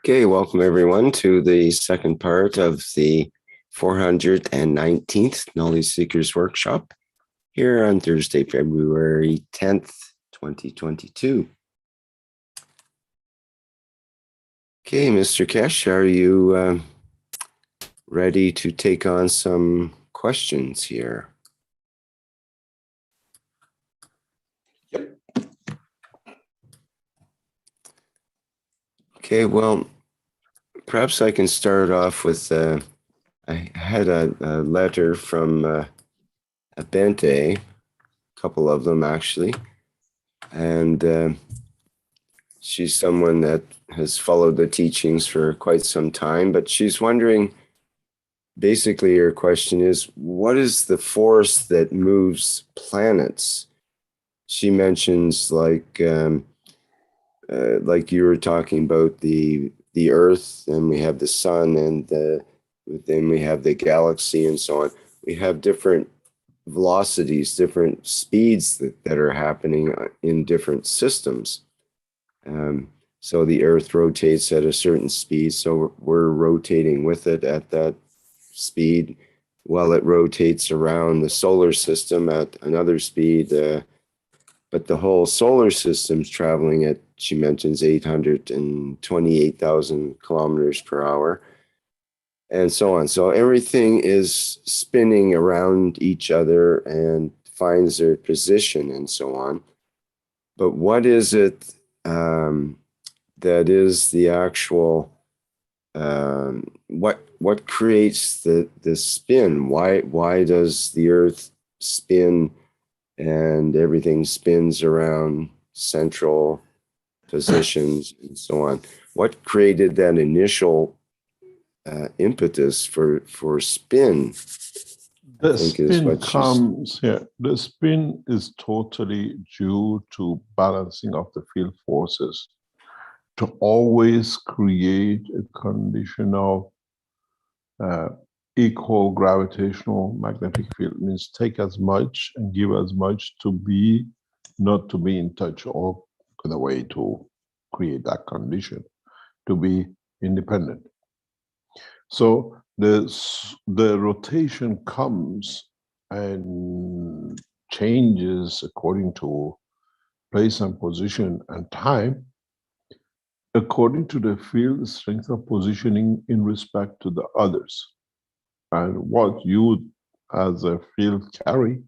Okay, welcome everyone to the second part of the 419th Knowledge Seekers Workshop here on Thursday, February 10th, 2022. Okay, Mr. Kesh, are you ready to take on some questions here? Yep. Okay, well, perhaps I can start off with, I had a letter from Bente, a couple of them actually, and she's someone that has followed the teachings for quite some time, but she's wondering, basically her question is, what is the force that moves planets? She mentions like you were talking about the Earth, and we have the sun, and then we have the galaxy and so on. We have different velocities, different speeds that are happening in different systems. So the Earth rotates at a certain speed, so we're rotating with it at that speed while it rotates around the solar system at another speed. But the whole solar system's traveling at, she mentions, 828,000 kilometers per hour, and so on. So everything is spinning around each other and finds their position and so on. But what is it that is the actual what creates the spin? Why does the Earth spin and everything spins around central positions and so on? What created that initial impetus for spin? The spin is totally due to balancing of the field forces, to always create a condition of equal gravitational magnetic field. It means take as much and give as much to be, not to be in touch, or the way to create that condition, to be independent. So the rotation comes and changes according to place and position and time, according to the field strength of positioning in respect to the others. And what you as a field carry,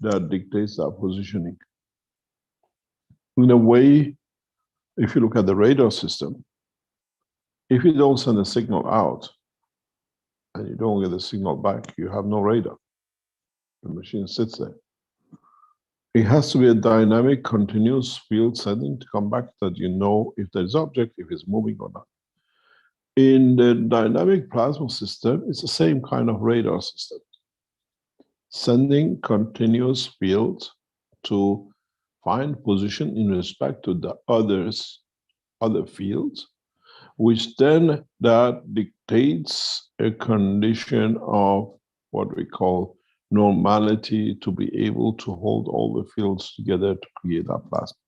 that dictates that positioning. In a way, if you look at the radar system, if you don't send a signal out and you don't get the signal back, you have no radar. The machine sits there. It has to be a dynamic, continuous field sending to come back that you know if there's object, if it's moving or not. In the dynamic plasma system, it's the same kind of radar system. Sending continuous fields to find position in respect to the other fields, which then that dictates a condition of what we call normality, to be able to hold all the fields together to create that plasma.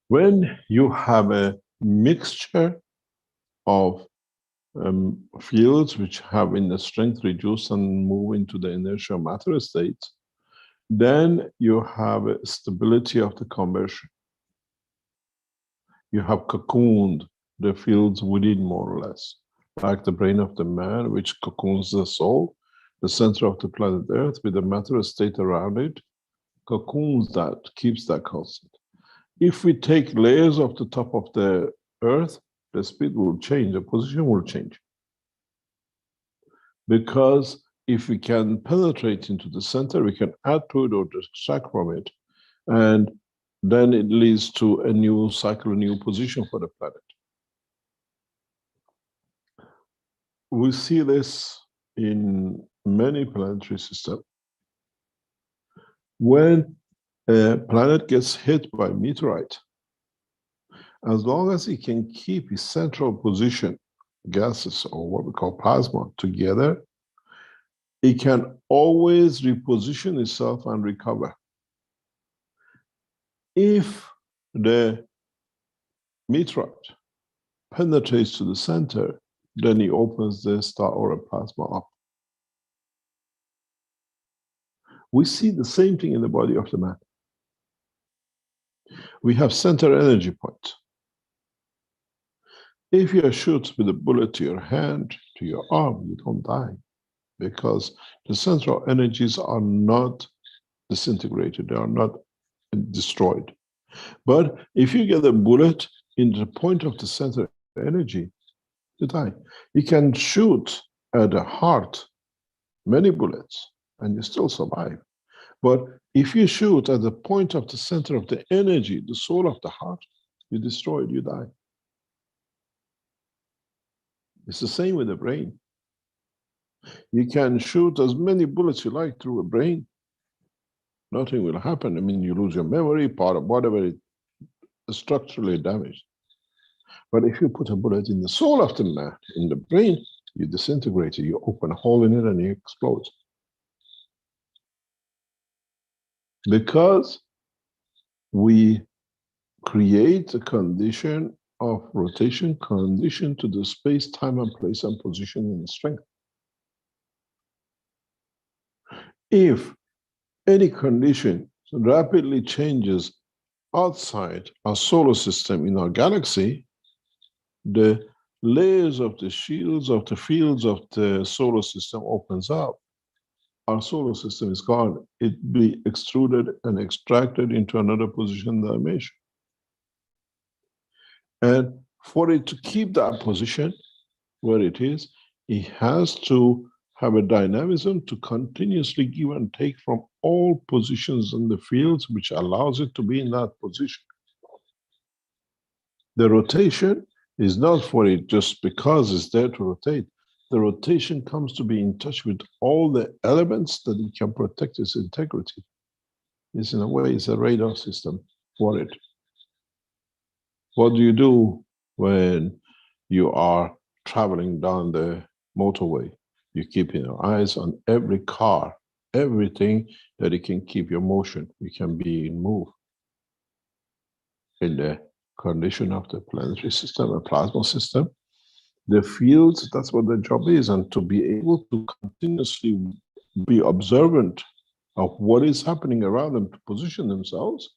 When you have a mixture of fields which have in the strength reduced and move into the inertial matter state, then you have a stability of the conversion. You have cocooned the fields within, more or less, like the brain of the man, which cocoons the soul, the center of the planet Earth with the matter state around it, cocoons that, keeps that constant. If we take layers off the top of the Earth, the speed will change, the position will change. Because if we can penetrate into the center, we can add to it or distract from it, and then it leads to a new cycle, a new position for the planet. We see this in many planetary systems. When a planet gets hit by a meteorite, as long as it can keep its central position, gases or what we call plasma, together, it can always reposition itself and recover. If the meteorite penetrates to the center, then he opens the star or plasma up. We see the same thing in the body of the man. We have center energy points. If you are shot with a bullet to your hand, to your arm, you don't die because the central energies are not disintegrated, they are not destroyed. But if you get a bullet in the point of the center energy, you die. You can shoot at the heart many bullets and you still survive. But if you shoot at the point of the center of the energy, the soul of the heart, you destroy it, you die. It's the same with the brain. You can shoot as many bullets you like through a brain. Nothing will happen. I mean, you lose your memory, part of whatever it is structurally damaged. But if you put a bullet in the soul of the man, in the brain, you disintegrate it, you open a hole in it and it explodes. Because we create a condition of rotation, condition to the space, time, and place, and position and strength. If any condition rapidly changes outside our solar system in our galaxy, the layers of the shields of the fields of the solar system opens up. Our solar system is gone. It be extruded and extracted into another position dimension. And for it to keep that position where it is, it has to have a dynamism to continuously give and take from all positions in the fields, which allows it to be in that position. The rotation is not for it just because it's there to rotate. The rotation comes to be in touch with all the elements that it can protect its integrity. It's in a way, it's a radar system for it. What do you do when you are traveling down the motorway? You keep your eyes on every car, everything that it can keep your motion. You can be in move. In the condition of the planetary system, a plasma system, the fields, that's what their job is, and to be able to continuously be observant of what is happening around them to position themselves,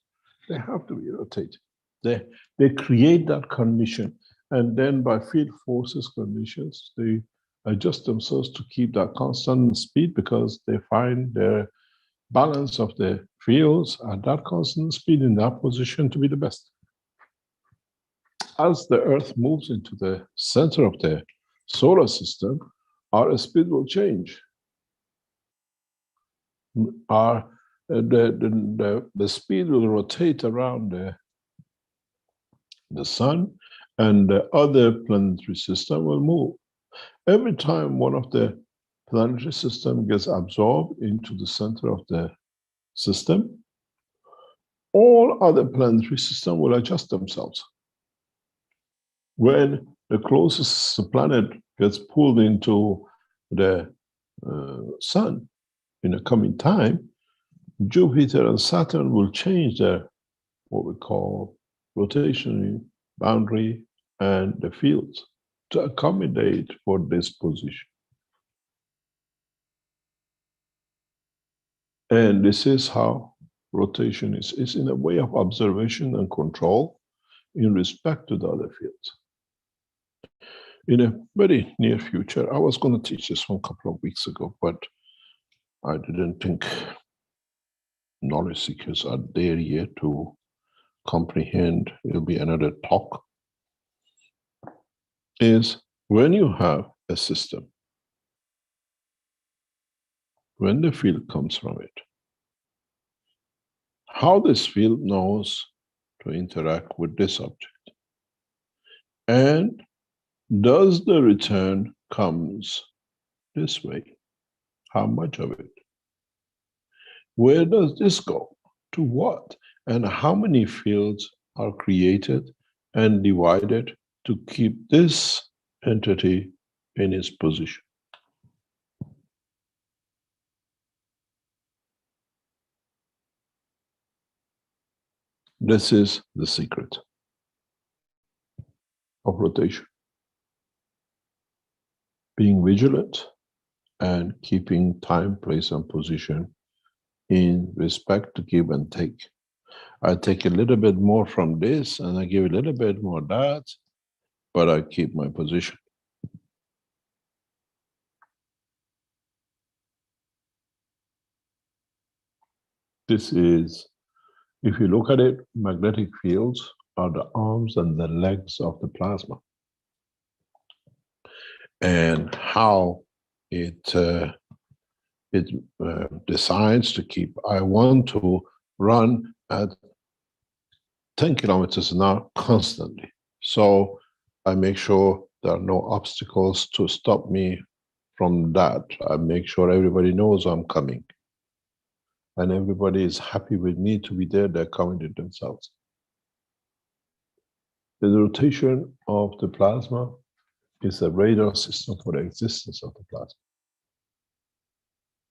they have to be rotated. They create that condition, and then by field forces conditions, they adjust themselves to keep that constant speed because they find their balance of the fields at that constant speed in that position to be the best. As the Earth moves into the center of the solar system, our speed will change. The speed will rotate around the sun, and the other planetary system will move. Every time one of the planetary system gets absorbed into the center of the system, all other planetary systems will adjust themselves. When the closest planet gets pulled into the sun in the coming time, Jupiter and Saturn will change their what we call rotational boundary and the fields to accommodate for this position. And this is how rotation is in a way of observation and control in respect to the other fields. In a very near future, I was going to teach this one a couple of weeks ago, but I didn't think knowledge seekers are there yet to comprehend. It'll be another talk. Is when you have a system, when the field comes from it, how this field knows to interact with this object, and does the return comes this way? How much of it? Where does this go? To what? And how many fields are created and divided to keep this entity in its position? This is the secret. of rotation. Being vigilant and keeping time, place, and position in respect to give and take. I take a little bit more from this and I give a little bit more that, but I keep my position. This is, if you look at it, magnetic fields are the arms and the legs of the plasma. And how it decides to keep. I want to run at 10 kilometers an hour constantly. So I make sure there are no obstacles to stop me from that. I make sure everybody knows I'm coming. And everybody is happy with me to be there, they're coming to themselves. The rotation of the plasma is a radar system for the existence of the plasma.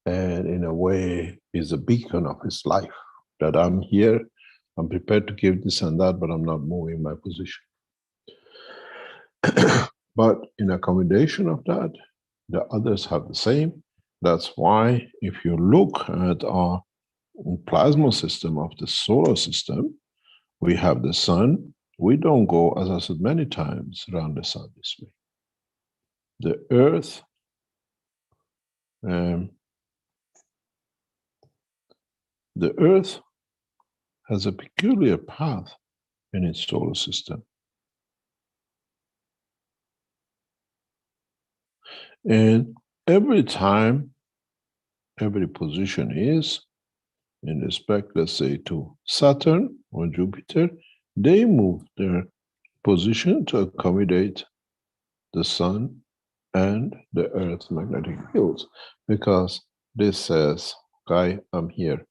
And in a way is a beacon of his life, that I'm here, I'm prepared to give this and that, but I'm not moving my position. But in accommodation of that, the others have the same. That's why if you look at our plasma system of the solar system, we have the sun. We don't go, as I said many times, around the sun this way. The earth, has a peculiar path in its solar system. And every time, every position is, in respect, let's say, to Saturn or Jupiter, they move their position to accommodate the sun and the Earth's magnetic fields, because this says, okay, I'm here,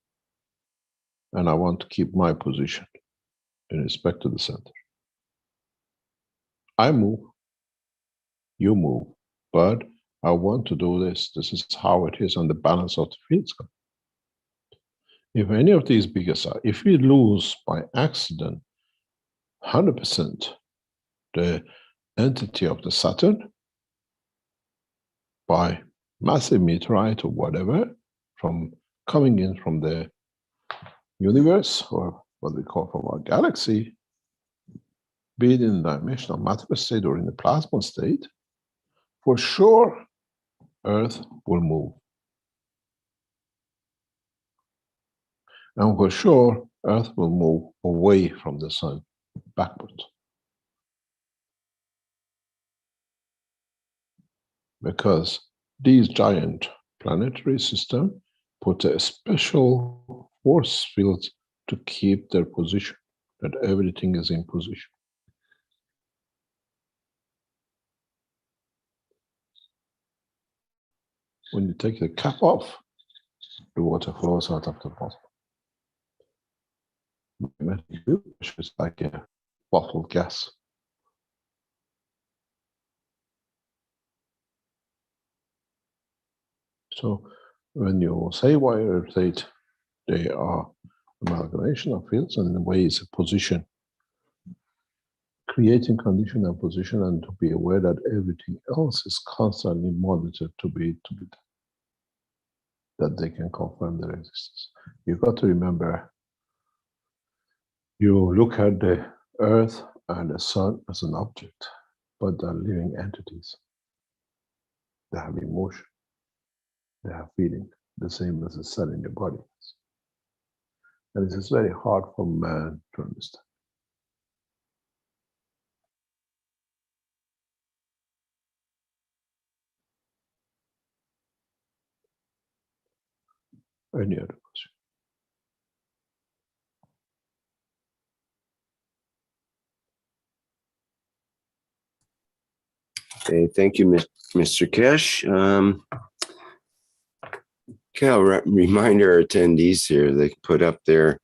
and I want to keep my position in respect to the center. I move, you move, but I want to do this. This is how it is on the balance of the fields. If any of these bigger sides, if we lose by accident 100% the entity of the Saturn by massive meteorite or whatever, from coming in from the universe, or what we call from our galaxy, be it in the dimensional matter state or in the plasma state, for sure Earth will move. And for sure Earth will move away from the sun, backwards. Because these giant planetary systems put a special force field to keep their position, that everything is in position. When you take the cap off, the water flows out of the bottom. Magnetic field is like a bottled gas. So when you say wire state, they are amalgamation of fields, and in a way it's a position, creating condition and position, and to be aware that everything else is constantly monitored to be that they can confirm their existence. You've got to remember, you look at the Earth and the sun as an object, but they're living entities. They have emotion, they have feeling, the same as a cell in your body. And it is very hard for man to understand. Any other question? Okay, thank you, Mr. Kesh. Okay, I'll remind our attendees here, they can put up their,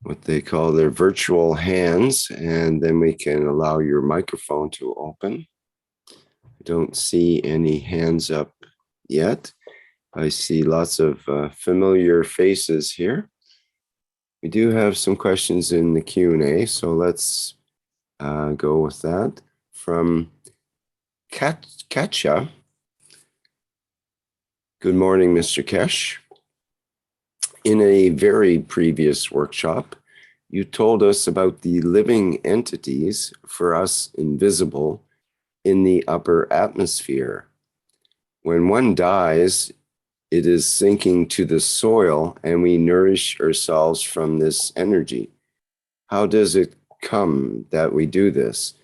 what they call their virtual hands, and then we can allow your microphone to open. I don't see any hands up yet. I see lots of familiar faces here. We do have some questions in the Q&A, so let's go with that. from Katja. Good morning, Mr. Kesh. In a very previous workshop, you told us about the living entities, for us invisible, in the upper atmosphere. When one dies, it is sinking to the soil and we nourish ourselves from this energy. How does it come that we do this?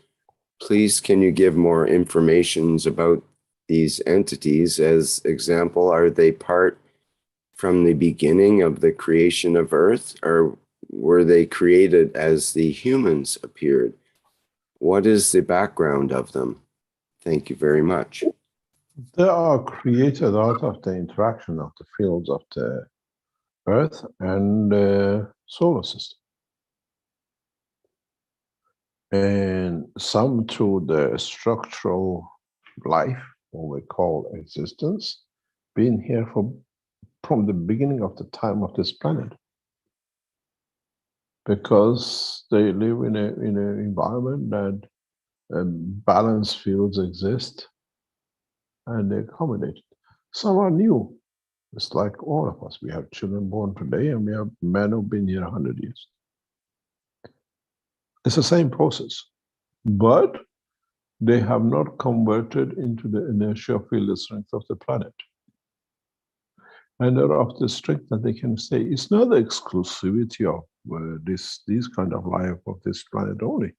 Please, can you give more information about these entities? As example, are they part from the beginning of the creation of Earth, or were they created as the humans appeared? What is the background of them? Thank you very much. They are created out of the interaction of the fields of the Earth and the solar system. And some through the structural life, what we call existence, being here from the beginning of the time of this planet. Because they live in an environment that balanced fields exist and they accommodate. Some are new. It's like all of us. We have children born today and we have men who've been here 100 years. It's the same process, but they have not converted into the inertial field strength of the planet. And they're of the strength that they can stay. It's not the exclusivity of these kind of life of this planet only.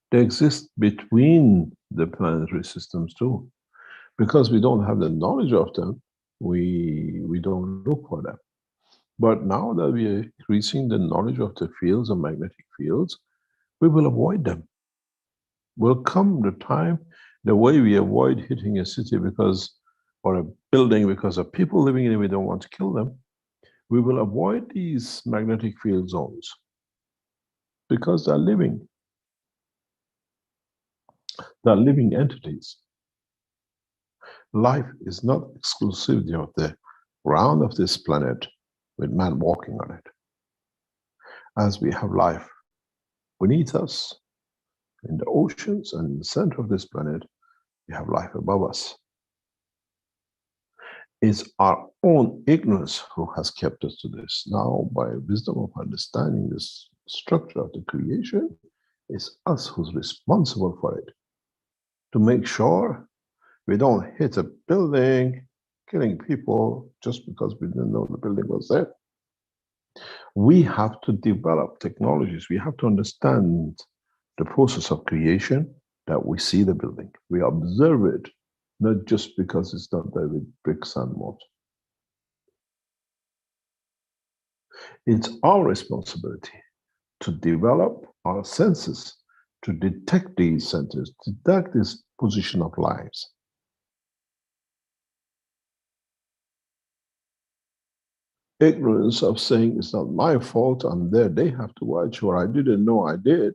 They exist between the planetary systems too. Because we don't have the knowledge of them, we don't look for them. But now that we are increasing the knowledge of the fields and magnetic fields, we will avoid them. Will come the time, the way we avoid hitting a city or a building because of people living in it, we don't want to kill them. We will avoid these magnetic field zones because they're living. They're living entities. Life is not exclusivity of the ground of this planet with man walking on it. As we have life beneath us, in the oceans and in the center of this planet, we have life above us. It's our own ignorance who has kept us to this. Now, by wisdom of understanding this structure of the creation, it's us who's responsible for it. To make sure we don't hit a building, killing people just because we didn't know the building was there. We have to develop technologies. We have to understand the process of creation that we see the building. We observe it, not just because it's not there with bricks and mortar. It's our responsibility to develop our senses, to detect these centers, detect this position of lives. Ignorance of saying it's not my fault, I'm there, they have to watch, or I didn't know I did.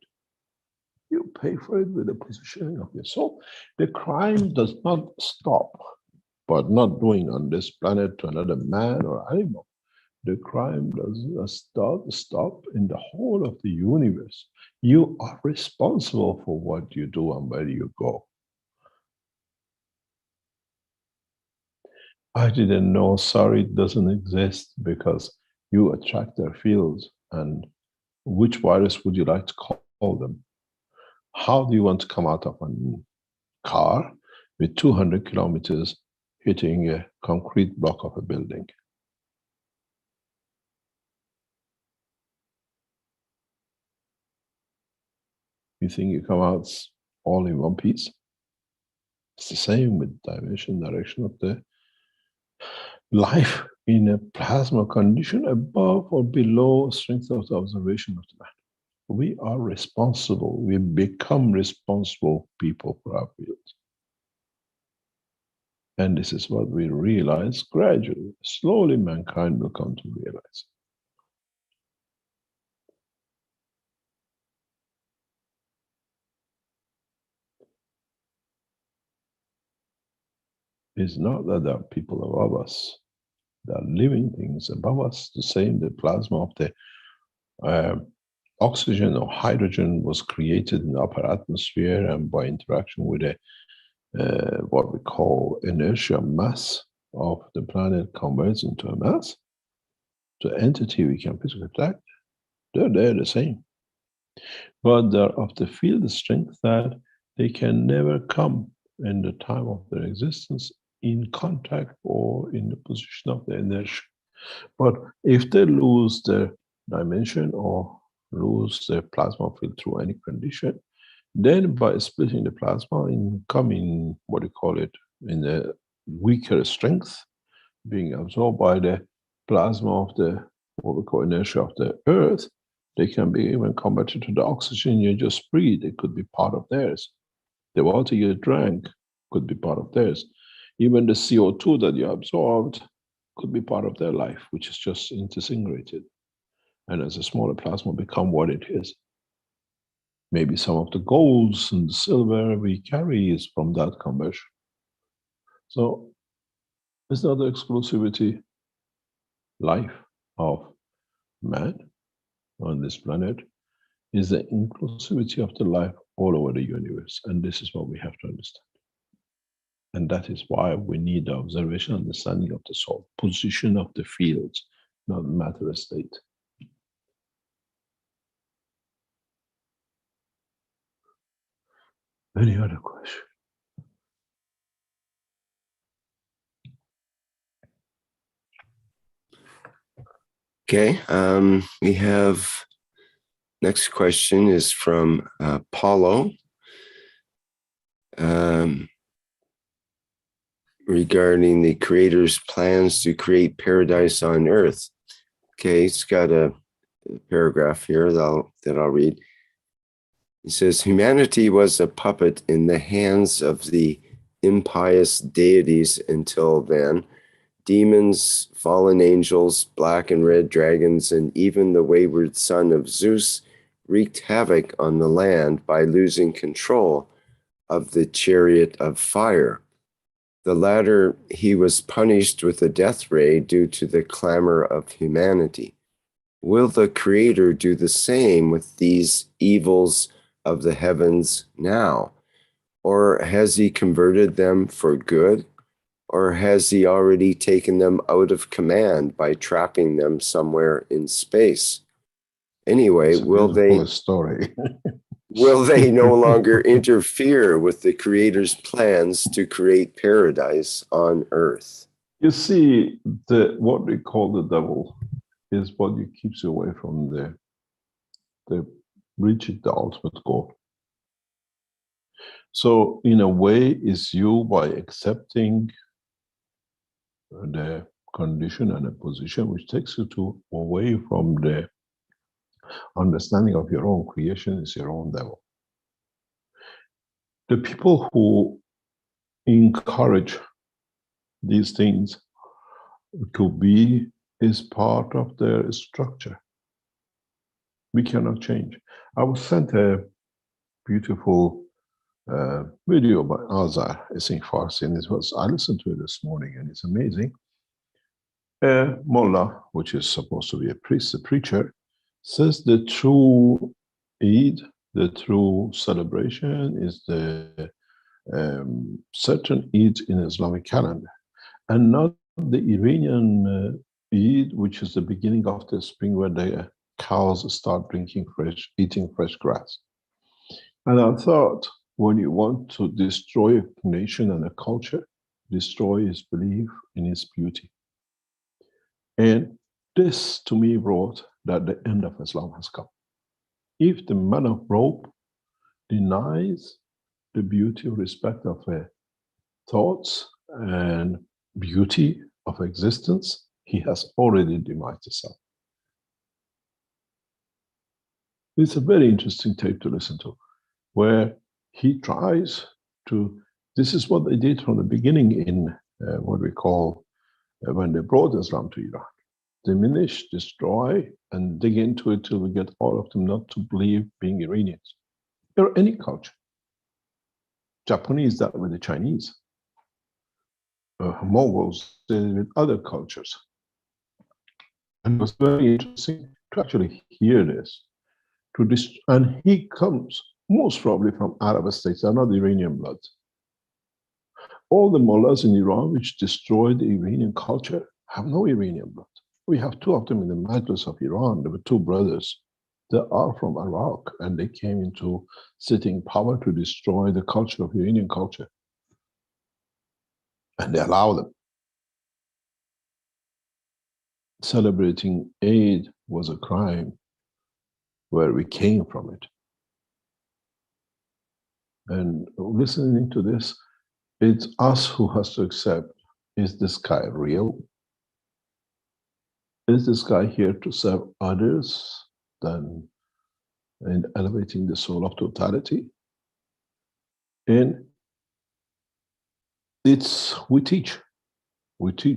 You pay for it with the positioning of your soul. The crime does not stop, but not doing on this planet to another man or animal. The crime does not stop in the whole of the universe. You are responsible for what you do and where you go. I didn't know, sorry, it doesn't exist because you attract their fields. And which virus would you like to call them? How do you want to come out of a car with 200 kilometers hitting a concrete block of a building? You think you come out all in one piece? It's the same with dimension, direction of the life in a plasma condition above or below strength of the observation of the man. We are responsible. We become responsible people for our fields. And this is what we realize gradually. Slowly, mankind will come to realize. It's not that there are people above us. There are living things above us, the same, the plasma of the oxygen or hydrogen was created in the upper atmosphere, and by interaction with a what we call inertia mass of the planet converts into a mass, the entity we can physically detect, they're the same. But they're of the field strength that they can never come in the time of their existence in contact or in the position of the inertia. But if they lose their dimension or lose their plasma field through any condition, then by splitting the plasma in coming, what do you call it, in a weaker strength, being absorbed by the plasma of the, what we call inertia of the Earth, they can be even converted to the oxygen you just breathe. It could be part of theirs. The water you drank could be part of theirs. Even the CO2 that you absorbed could be part of their life, which is just disintegrated. And as a smaller plasma become what it is. Maybe some of the golds and the silver we carry is from that conversion. So it's not the exclusivity life of man on this planet, is the inclusivity of the life all over the universe. And this is what we have to understand. And that is why we need the observation, understanding of the soul, position of the fields, not matter state. Any other question? Okay, we have next question is from Paulo regarding the Creator's plans to create paradise on earth. Okay, it's got a paragraph here that I'll read. He says, humanity was a puppet in the hands of the impious deities until then. Demons, fallen angels, black and red dragons, and even the wayward son of Zeus wreaked havoc on the land by losing control of the chariot of fire. The latter, he was punished with a death ray due to the clamor of humanity. Will the Creator do the same with these evils of the heavens now? Or has he converted them for good? Or has he already taken them out of command by trapping them somewhere in space? Anyway, will they no longer interfere with the Creator's plans to create paradise on earth? You see, what we call the devil is what keeps you away from the reaching the ultimate goal. So in a way, it's you by accepting the condition and a position which takes you away from the understanding of your own creation is your own devil. The people who encourage these things to be is part of their structure. We cannot change. I was sent a beautiful video by Azar, it's in Farsi, and I listened to it this morning, and it's amazing. Mullah, which is supposed to be a priest, a preacher, says the true Eid, the true celebration, is the certain Eid in Islamic calendar, and not the Iranian Eid, which is the beginning of the spring where the cows start eating fresh grass. And I thought, when you want to destroy a nation and a culture, destroy its belief in its beauty. And this, to me, brought that the end of Islam has come. If the man of rope denies the beauty, respect of thoughts and beauty of existence, he has already demised himself. It's a very interesting tape to listen to, where he tries to, this is what they did from the beginning in what we call, when they brought Islam to Iran. Diminish, destroy, and dig into it till we get all of them not to believe being Iranians. Or any culture. Japanese dealt with the Chinese. Mongols did with other cultures. And it was very interesting to actually hear this, to this, and he comes most probably from Arab states, they're not Iranian blood. All the mullahs in Iran which destroyed the Iranian culture have no Iranian blood. We have two of them in the Majlis of Iran. There were two brothers. They are from Iraq, and they came into sitting power to destroy the culture of Iranian culture. And they allow them. Celebrating Eid was a crime where we came from it. And listening to this, it's us who has to accept, is this guy real? Is this guy here to serve others than in elevating the soul of totality? And we teach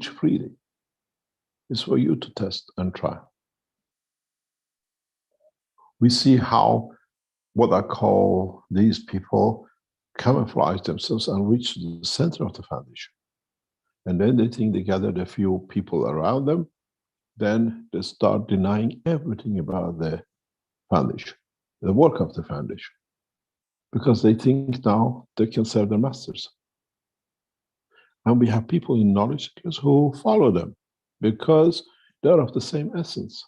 freely. It's for you to test and try. We see how what I call these people camouflage themselves and reach the center of the foundation. And then they think they gathered a few people around them, then they start denying everything about the foundation, the work of the foundation, because they think now they can serve their masters. And we have people in knowledge seekers who follow them because they're of the same essence.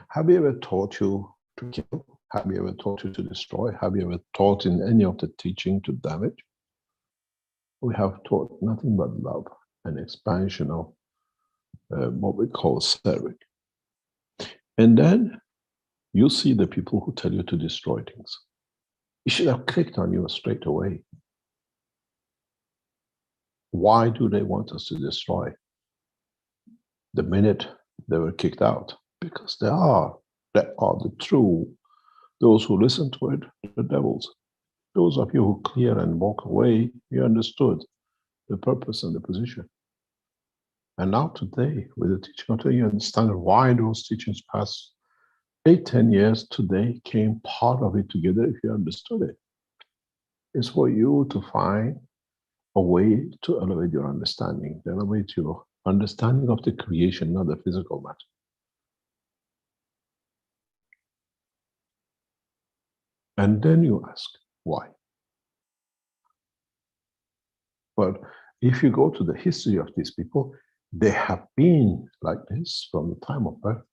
Have you ever taught you to kill? Have you ever taught you to destroy? Have you ever taught in any of the teaching to damage? We have taught nothing but love and expansion of what we call serving. And then you see the people who tell you to destroy things. It should have clicked on you straight away. Why do they want us to destroy? The minute they were kicked out, because they are the true, those who listen to it, the devils. Those of you who clear and walk away, you understood the purpose and the position. And now today, with the teaching of today, you understand why those teachings past 8-10 years today came part of it together if you understood it. It's for you to find a way to elevate your understanding, to elevate your understanding of the creation, not the physical matter. And then you ask, why? But if you go to the history of these people, they have been like this from the time of birth.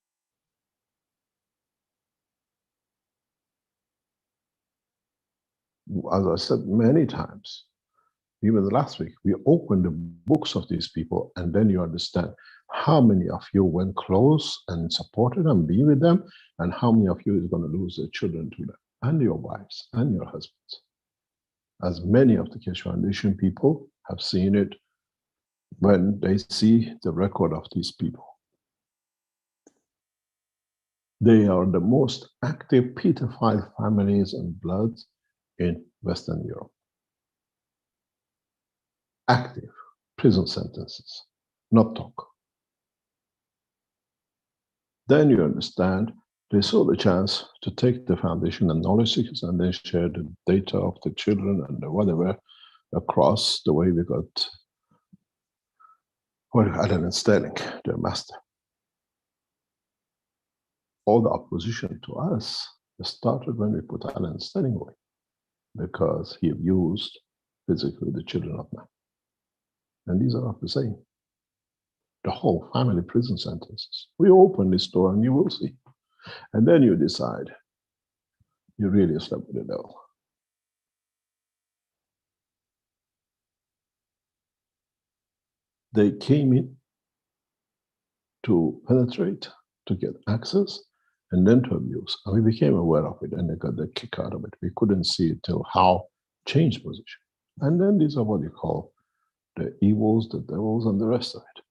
As I said many times, even last week, we opened the books of these people, and then you understand how many of you went close and supported and be with them, and how many of you is going to lose their children to them, and your wives, and your husbands. As many of the Keshe Foundation people have seen it when they see the record of these people. They are the most active pedophile families and bloods in Western Europe. Active prison sentences, not talk. Then you understand they saw the chance to take the foundation and knowledge seekers and then share the data of the children and the whatever across the way we got Allen and Sterling, their master. All the opposition to us started when we put Allen and Sterling away, because he abused physically the children of man. And these are not the same. The whole family prison sentences. We open this door and you will see. And then you decide you really slept with the devil. They came in to penetrate, to get access, and then to abuse. And we became aware of it and they got the kick out of it. We couldn't see it till how changed position. And then these are what you call the evils, the devils, and the rest of it.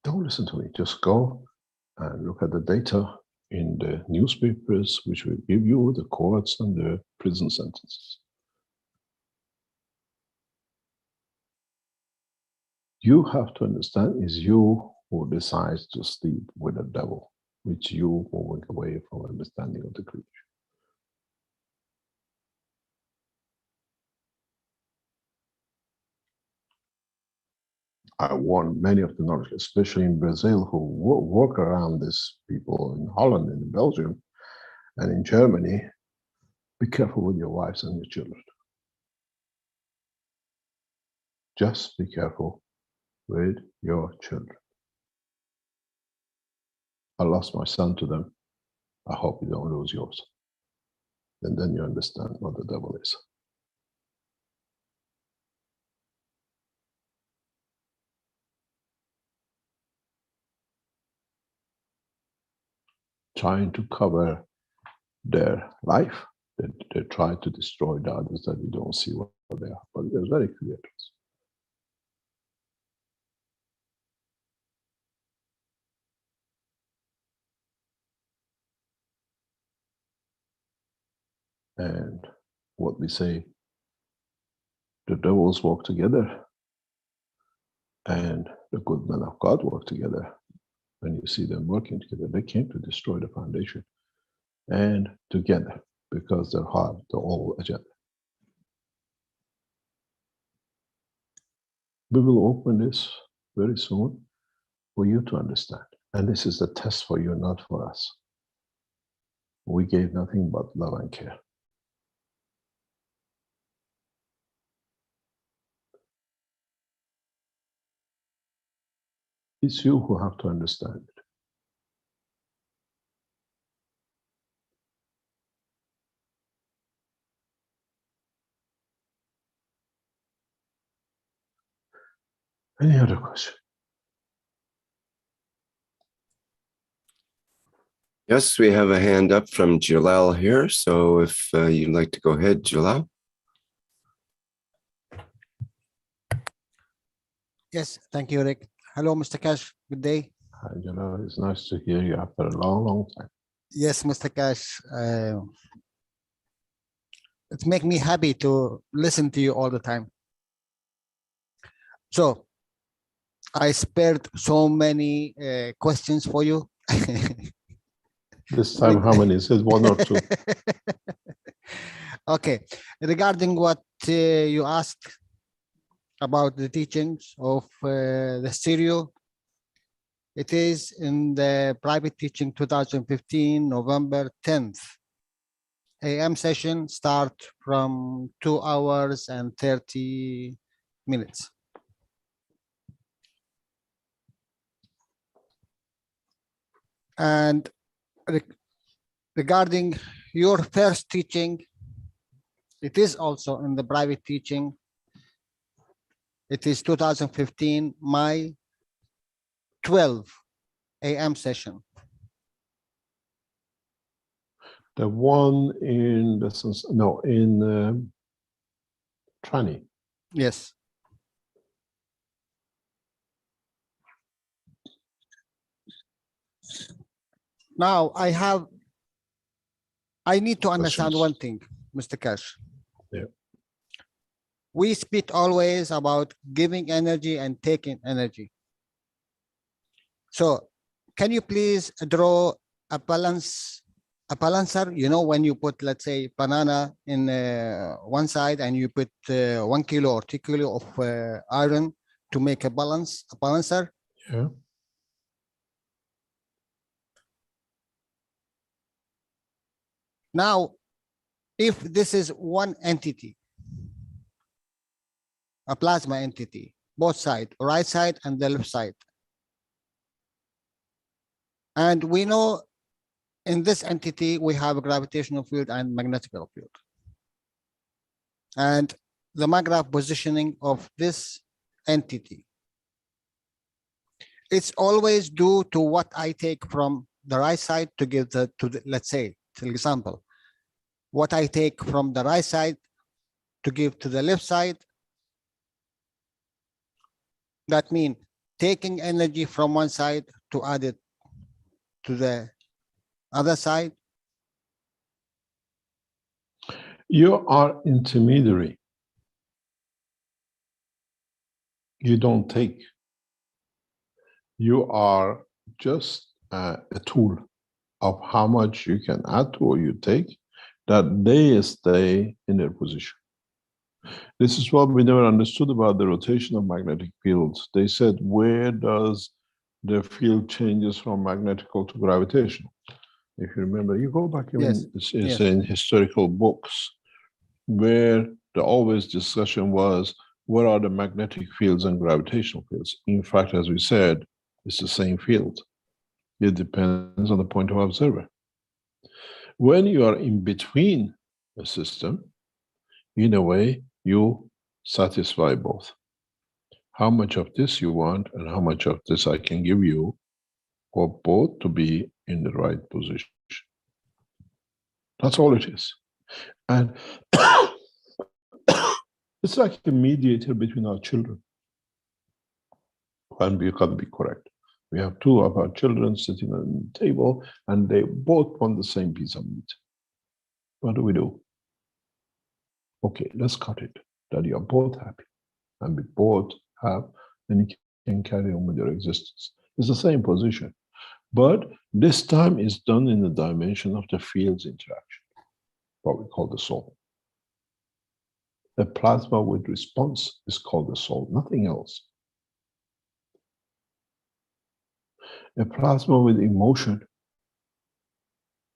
Don't listen to me. Just go and look at the data in the newspapers, which will give you the courts and the prison sentences. You have to understand is you who decides to sleep with the devil, which you moving away from understanding of the creature. I warn many of the knowledge, especially in Brazil, who work around these people in Holland and in Belgium and in Germany, be careful with your wives and your children. Just be careful with your children. I lost my son to them. I hope you don't lose yours. And then you understand what the devil is. Trying to cover their life, they try to destroy the others that you don't see what they are. But it's very clear to us. And what we say, the devils walk together and the good men of God work together. When you see them working together, they came to destroy the foundation and together because they have the whole agenda. We will open this very soon for you to understand. And this is the test for you, not for us. We gave nothing but love and care. It's you who have to understand it. Any other question? Yes, we have a hand up from Jalal here. So if you'd like to go ahead, Jalal. Yes, thank you, Rick. Hello, Mr. Kash. Good day. Hi, Jalal. It's nice to hear you after a long, long time. Yes, Mr. Kash. It makes me happy to listen to you all the time. So, I spared so many questions for you. This time, how many? Is it one or two? Okay, regarding what you asked about the teachings of the stereo, it is in the private teaching 2015, November 10th. AM session start from 2 hours and 30 minutes. And regarding your first teaching, it is also in the private teaching. It is 2015, May 12 AM session. The one in Trani. Yes. Now I need to understand one thing, Mr. Kash. Yeah. We speak always about giving energy and taking energy. So can you please draw a balancer, you know, when you put, let's say, banana in one side and you put 1 kilo or 2 kilo of iron to make a balancer? Yeah. Now, if this is one entity, a plasma entity, both sides, right side and the left side, and we know in this entity we have a gravitational field and magnetic field, and the magnetic positioning of this entity, it's always due to what I take from the right side to give the let's say, for example, what I take from the right side to give to the left side. That means taking energy from one side to add it to the other side. You are intermediary. You don't take. You are just a tool of how much you can add to or you take, that they stay in their position. This is what we never understood about the rotation of magnetic fields. They said, where does the field changes from magnetical to gravitational? If you remember, you go back even Yes, it's yes. in historical books, where the always discussion was, what are the magnetic fields and gravitational fields? In fact, as we said, it's the same field. It depends on the point of observer. When you are in between a system, in a way, you satisfy both. How much of this you want and how much of this I can give you for both to be in the right position. That's all it is. And it's like a mediator between our children. And we can be correct. We have two of our children sitting on the table and they both want the same piece of meat. What do we do? Okay, let's cut it, that you're both happy and we both have, and you can carry on with your existence. It's the same position, but this time is done in the dimension of the fields interaction, what we call the soul. The plasma with response is called the soul, nothing else. A plasma with emotion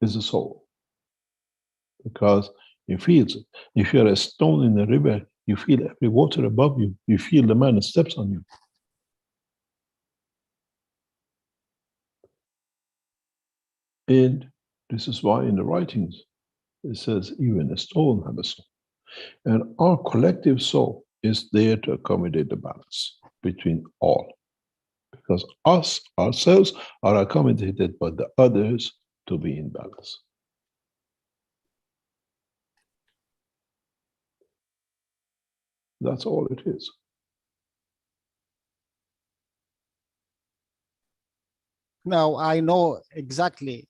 is the soul, because it feels it. If you're a stone in a river, you feel every water above you. You feel the man that steps on you. And this is why in the writings, it says even a stone has a soul. And our collective soul is there to accommodate the balance between all. Because us, ourselves, are accommodated by the others to be in balance. That's all it is. Now I know exactly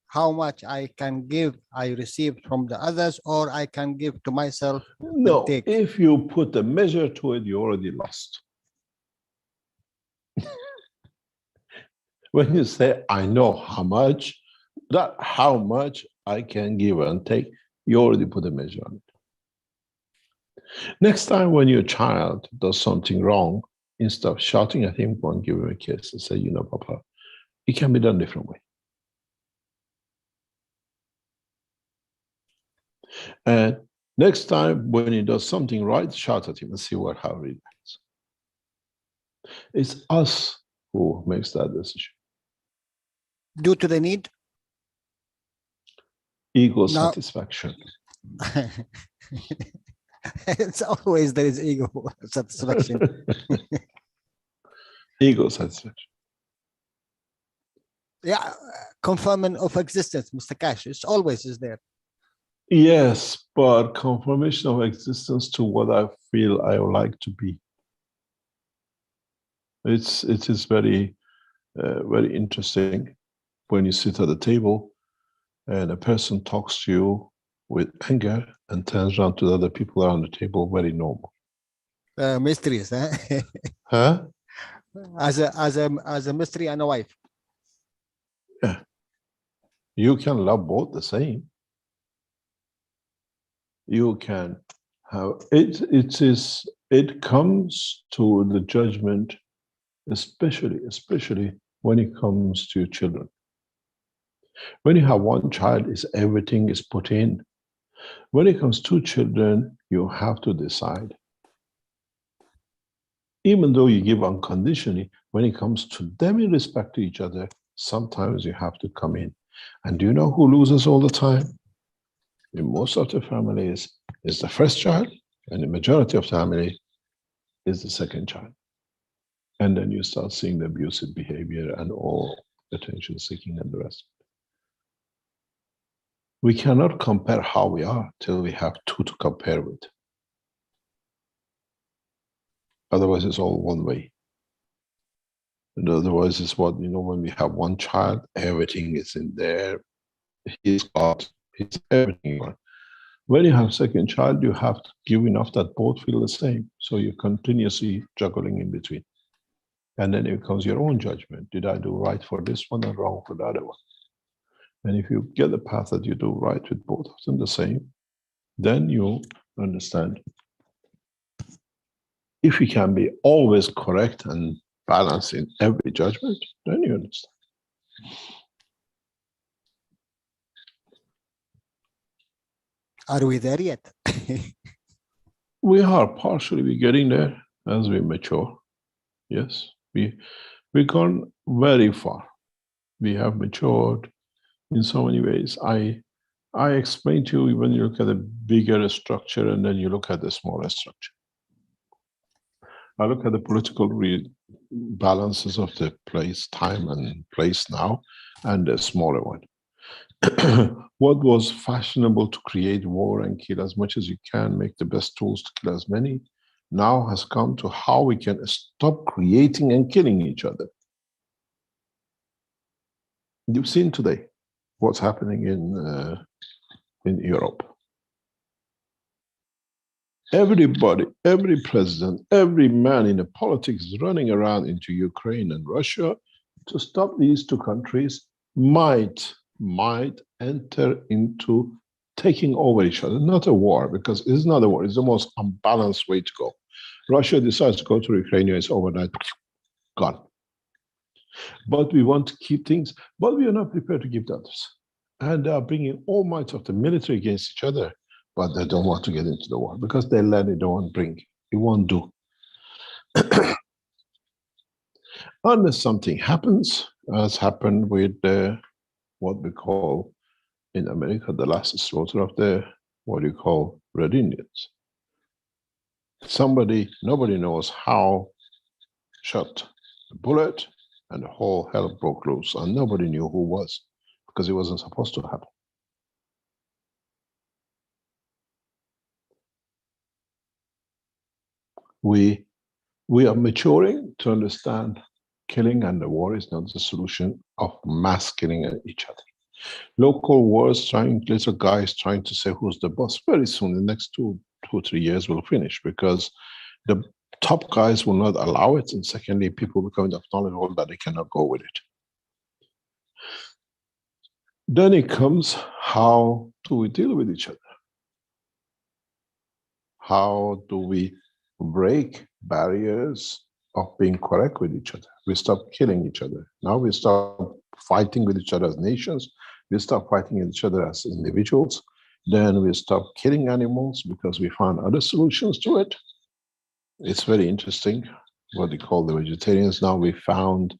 how much I can give, I receive from the others, or I can give to myself. No, take. if you put a measure to it, you already lost. When you say, I know how much, that how much I can give and take, you already put a measure on it. Next time when your child does something wrong, instead of shouting at him, go and give him a kiss and say, you know, Papa, it can be done a different way. And next time when he does something right, shout at him and see how he reacts. It's us who makes that decision. Due to the need? Ego No. satisfaction. It's always there is ego satisfaction. Ego satisfaction. Yeah, confirmation of existence, Mr. Cash. It's always is there. Yes, but confirmation of existence to what I feel I would like to be. It is very, very interesting when you sit at the table and a person talks to you with anger and turns around to the other people around the table, very normal. Mysteries, huh? Huh? As a mystery and a wife. Yeah. You can love both the same. You can have it. It comes to the judgment, especially when it comes to children. When you have one child, everything is put in. When it comes to children, you have to decide. Even though you give unconditionally, when it comes to them in respect to each other, sometimes you have to come in. And do you know who loses all the time? In most of the families, is the first child, and the majority of family is the second child. And then you start seeing the abusive behavior and all attention seeking and the rest. We cannot compare how we are till we have two to compare with. Otherwise, it's all one way. And otherwise, it's what, when we have one child, everything is in there. He's got, he's everything. When you have second child, you have to give enough that both feel the same. So you're continuously juggling in between. And then it becomes your own judgment. Did I do right for this one and wrong for the other one? And if you get the path that you do right with both of them the same, then you understand If you can be always correct and balanced in every judgment, then you understand. Are we there yet? We are partially getting there as we mature. Yes, we've gone very far. We have matured in so many ways. I explained to you when you look at the bigger structure and then you look at the smaller structure. I look at the political balances of the place, time and place now, and the smaller one. What was fashionable to create war and kill as much as you can, make the best tools to kill as many, now has come to how we can stop creating and killing each other. You've seen today what's happening in Europe. Everybody, every president, every man in the politics is running around into Ukraine and Russia to stop these two countries might enter into taking over each other. Not a war, because it's not a war. It's the most unbalanced way to go. Russia decides to go to Ukraine, it's overnight, gone. But we want to keep things, but we are not prepared to give the others. And they are bringing all might of the military against each other, but they don't want to get into the war because they let it, don't want to bring. It won't do. Unless something happens, as happened with what we call in America the last slaughter of the what you call Red Indians. Nobody knows how, shot a bullet and the whole hell broke loose, and nobody knew who was, because it wasn't supposed to happen. We are maturing to understand killing and the war is not the solution of mass killing each other. Local wars, little guys trying to say who's the boss. Very soon, the next 2 or 3 years will finish, because the top guys will not allow it, and secondly, people become knowledgeable that they cannot go with it. Then it comes, how do we deal with each other? How do we break barriers of being correct with each other? We stop killing each other. Now we stop fighting with each other as nations. We stop fighting with each other as individuals. Then we stop killing animals because we found other solutions to it. It's very interesting what they call the vegetarians. Now we found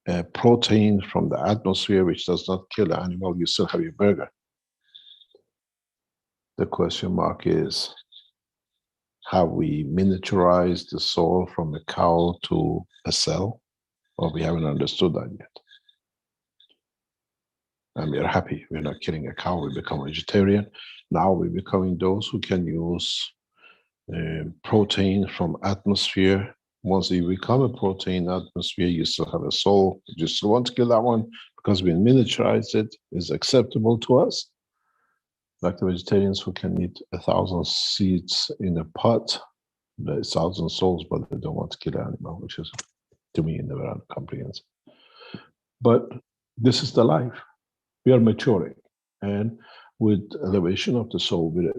a protein from the atmosphere which does not kill the animal. You still have your burger. The question mark is, have we miniaturized the soul from a cow to a cell? Or we haven't understood that yet. And we're happy. We're not killing a cow. We become vegetarian. Now we're becoming those who can use protein from atmosphere. Once you become a protein atmosphere, you still have a soul. You still want to kill that one because we miniaturized it. It's acceptable to us. Like the vegetarians who can eat 1,000 seeds in a pot, there's 1,000 souls, but they don't want to kill an animal, which is, to me, never comprehensible. But this is the life. We are maturing, and with elevation of the soul, with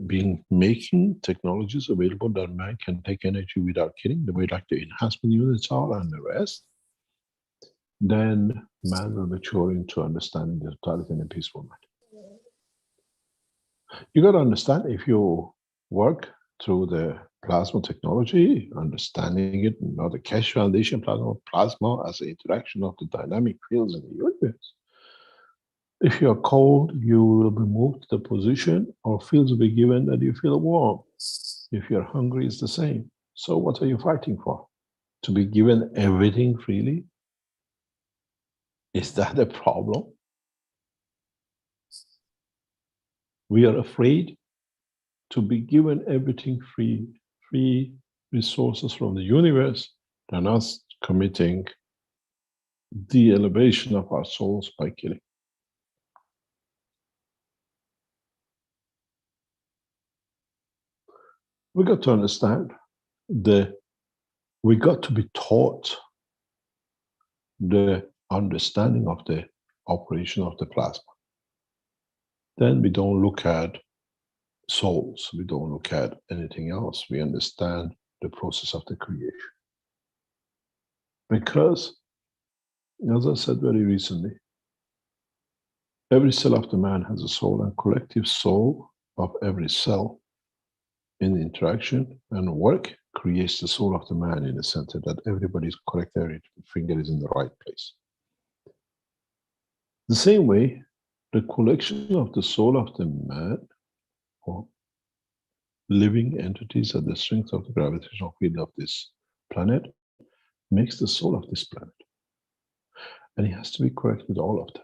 making technologies available that man can take energy without killing, the way like the enhancement units are and the rest, then man will mature into understanding the totality in a peaceful manner. You got to understand, if you work through the plasma technology, understanding it, not the Keshe Foundation plasma as an interaction of the dynamic fields in the universe. If you're cold, you will be moved to the position or fields will be given that you feel warm. If you're hungry, it's the same. So what are you fighting for? To be given everything freely? Is that a problem? We are afraid to be given everything free resources from the universe, than us committing the elevation of our souls by killing. We got to understand we got to be taught the understanding of the operation of the plasma. Then we don't look at souls, we don't look at anything else. We understand the process of the creation. Because, as I said very recently, every cell of the man has a soul, and collective soul of every cell in interaction and work creates the soul of the man, in the center that everybody's correct area finger is in the right place. The same way, the collection of the soul of the man, or living entities at the strength of the gravitational field of this planet, makes the soul of this planet. And it has to be correct with all of them.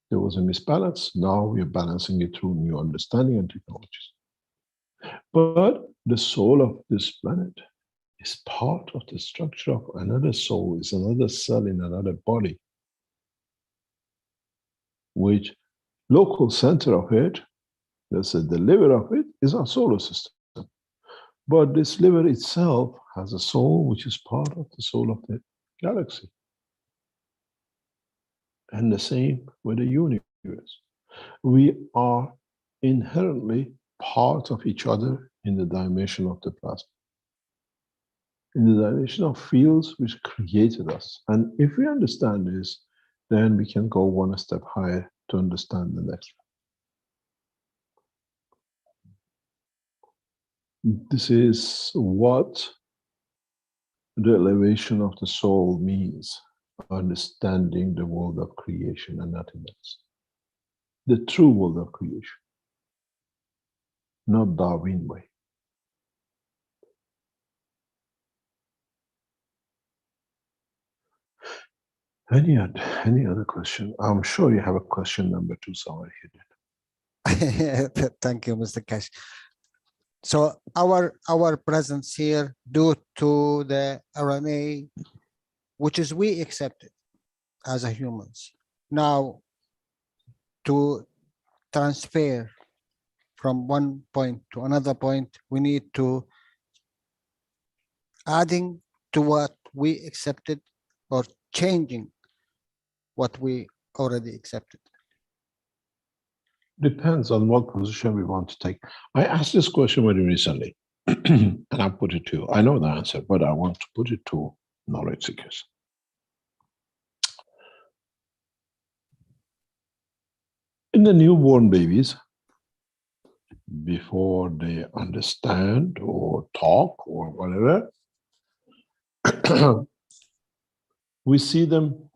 There was a misbalance, now we are balancing it through new understanding and technologies. But the soul of this planet is part of the structure of another soul, is another cell in another body, which local center of it, let's say the liver of it, is our solar system. But this liver itself has a soul which is part of the soul of the galaxy. And the same with the universe. We are inherently part of each other in the dimension of the plasma, in the dimension of fields which created us. And if we understand this, then we can go one step higher to understand the next one. This is what the elevation of the soul means, understanding the world of creation and nothing else. The true world of creation, not Darwin way. Any other question? I'm sure you have a question number 2 somewhere here. Thank you, Mr. Cash. So our presence here due to the RNA, which is we accepted as a humans. Now, to transfer from one point to another point, we need to adding to what we accepted or changing what we already accepted. Depends on what position we want to take. I asked this question very recently, and I put it to you. I know the answer, but I want to put it to knowledge seekers. In the newborn babies, before they understand or talk or whatever, we see them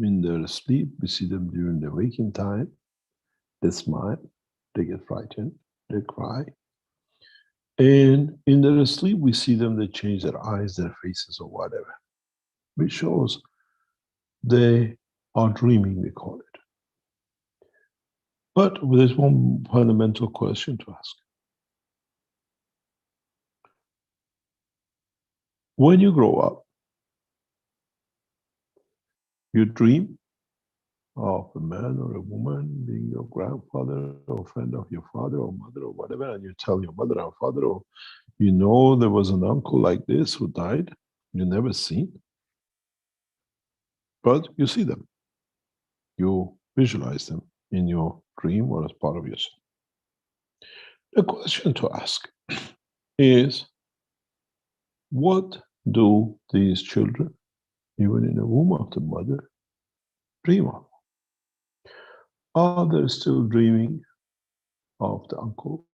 in their sleep, we see them during the waking time. They smile, they get frightened, they cry. And in their sleep, we see them, they change their eyes, their faces, or whatever, which shows they are dreaming, we call it. But there's one fundamental question to ask. When you grow up, you dream of a man or a woman being your grandfather or friend of your father or mother or whatever, and you tell your mother or father, or you know there was an uncle like this who died, you never seen, but you see them. You visualize them in your dream or as part of yourself. The question to ask is, what do these children, even in the womb of the mother, dream of? Are they still dreaming of the uncle?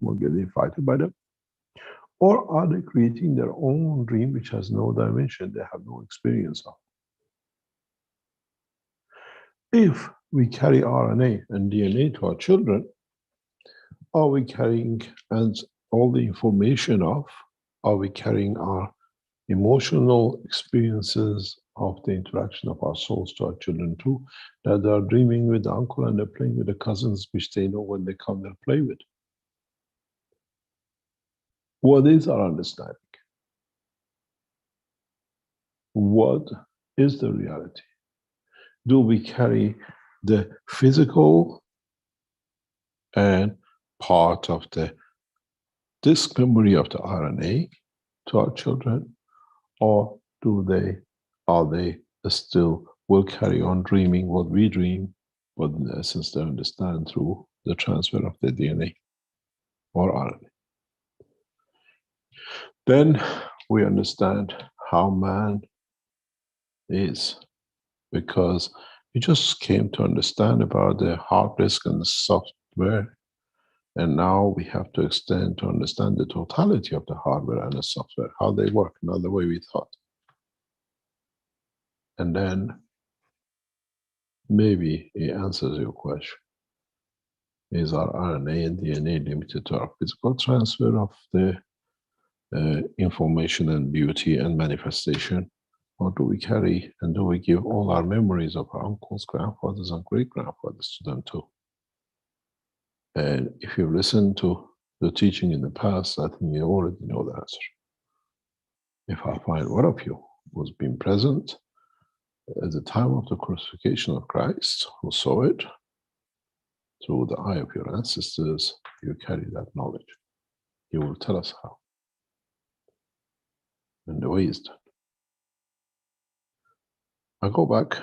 Or getting frightened by them? Or are they creating their own dream which has no dimension, they have no experience of? If we carry RNA and DNA to our children, are we carrying and all the information of, are we carrying our emotional experiences of the interaction of our souls to our children too, that they are dreaming with the uncle and they're playing with the cousins which they know when they come they'll play with? What is our understanding? What is the reality? Do we carry the physical and part of the disk memory of the RNA to our children, or are they still will carry on dreaming what we dream but in essence they understand through the transfer of the DNA or RNA. Then we understand how man is, because we just came to understand about the hard disk and the software, and now we have to extend to understand the totality of the hardware and the software, how they work, not the way we thought. And then maybe it answers your question. Is our RNA and DNA limited to our physical transfer of the information and beauty and manifestation? Or do we carry and do we give all our memories of our uncles, grandfathers, and great-grandfathers to them too? And if you've listened to the teaching in the past, I think you already know the answer. If I find one of you was being present at the time of the crucifixion of Christ, who saw it through the eye of your ancestors, you carry that knowledge. You will tell us how. And the way is done. I go back,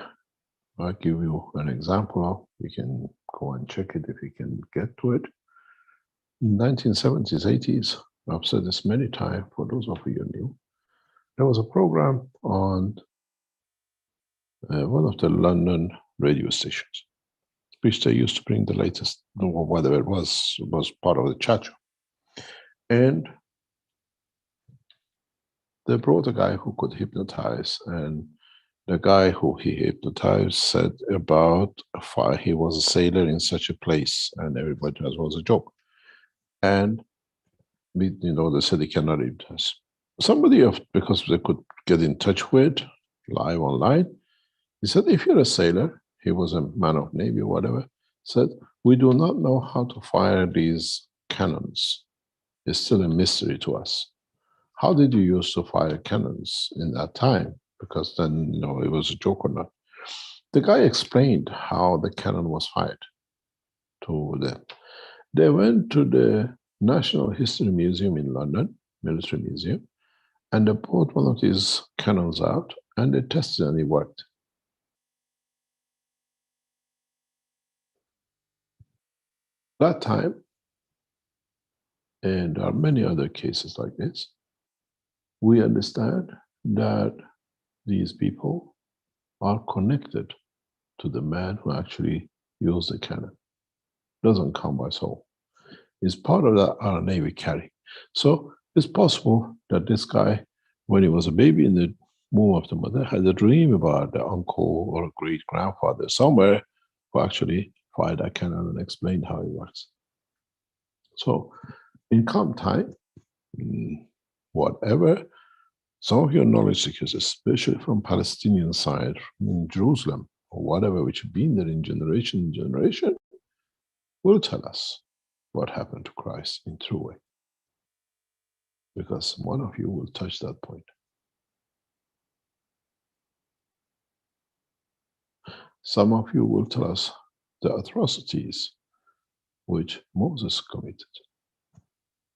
I give you an example of, you can go and check it if you can get to it. In 1970s, 80s, I've said this many times for those of you who knew, there was a program on one of the London radio stations, which they used to bring the latest, or whatever it was part of the chat show. And they brought a guy who could hypnotize, and the guy who he hypnotized said about he was a sailor in such a place, and everybody else was a joke. And they said he cannot hypnotize. Somebody, because they could get in touch with live online, he said, if you're a sailor, he was a man of Navy or whatever, said, we do not know how to fire these cannons. It's still a mystery to us. How did you used to fire cannons in that time? Because then, it was a joke or not. The guy explained how the cannon was fired to them. They went to the National History Museum in London, Military Museum, and they brought one of these cannons out and they tested and it worked. That time, and there are many other cases like this, we understand that these people are connected to the man who actually used the cannon. Doesn't come by soul. It's part of that RNA we carry. So it's possible that this guy, when he was a baby in the womb of the mother, had a dream about the uncle or great grandfather somewhere who actually fired that cannon and explained how it works. So in calm time, whatever, some of your knowledge seekers, especially from Palestinian side, in Jerusalem, or whatever, which have been there in generation, will tell us what happened to Christ in true way. Because one of you will touch that point. Some of you will tell us the atrocities which Moses committed,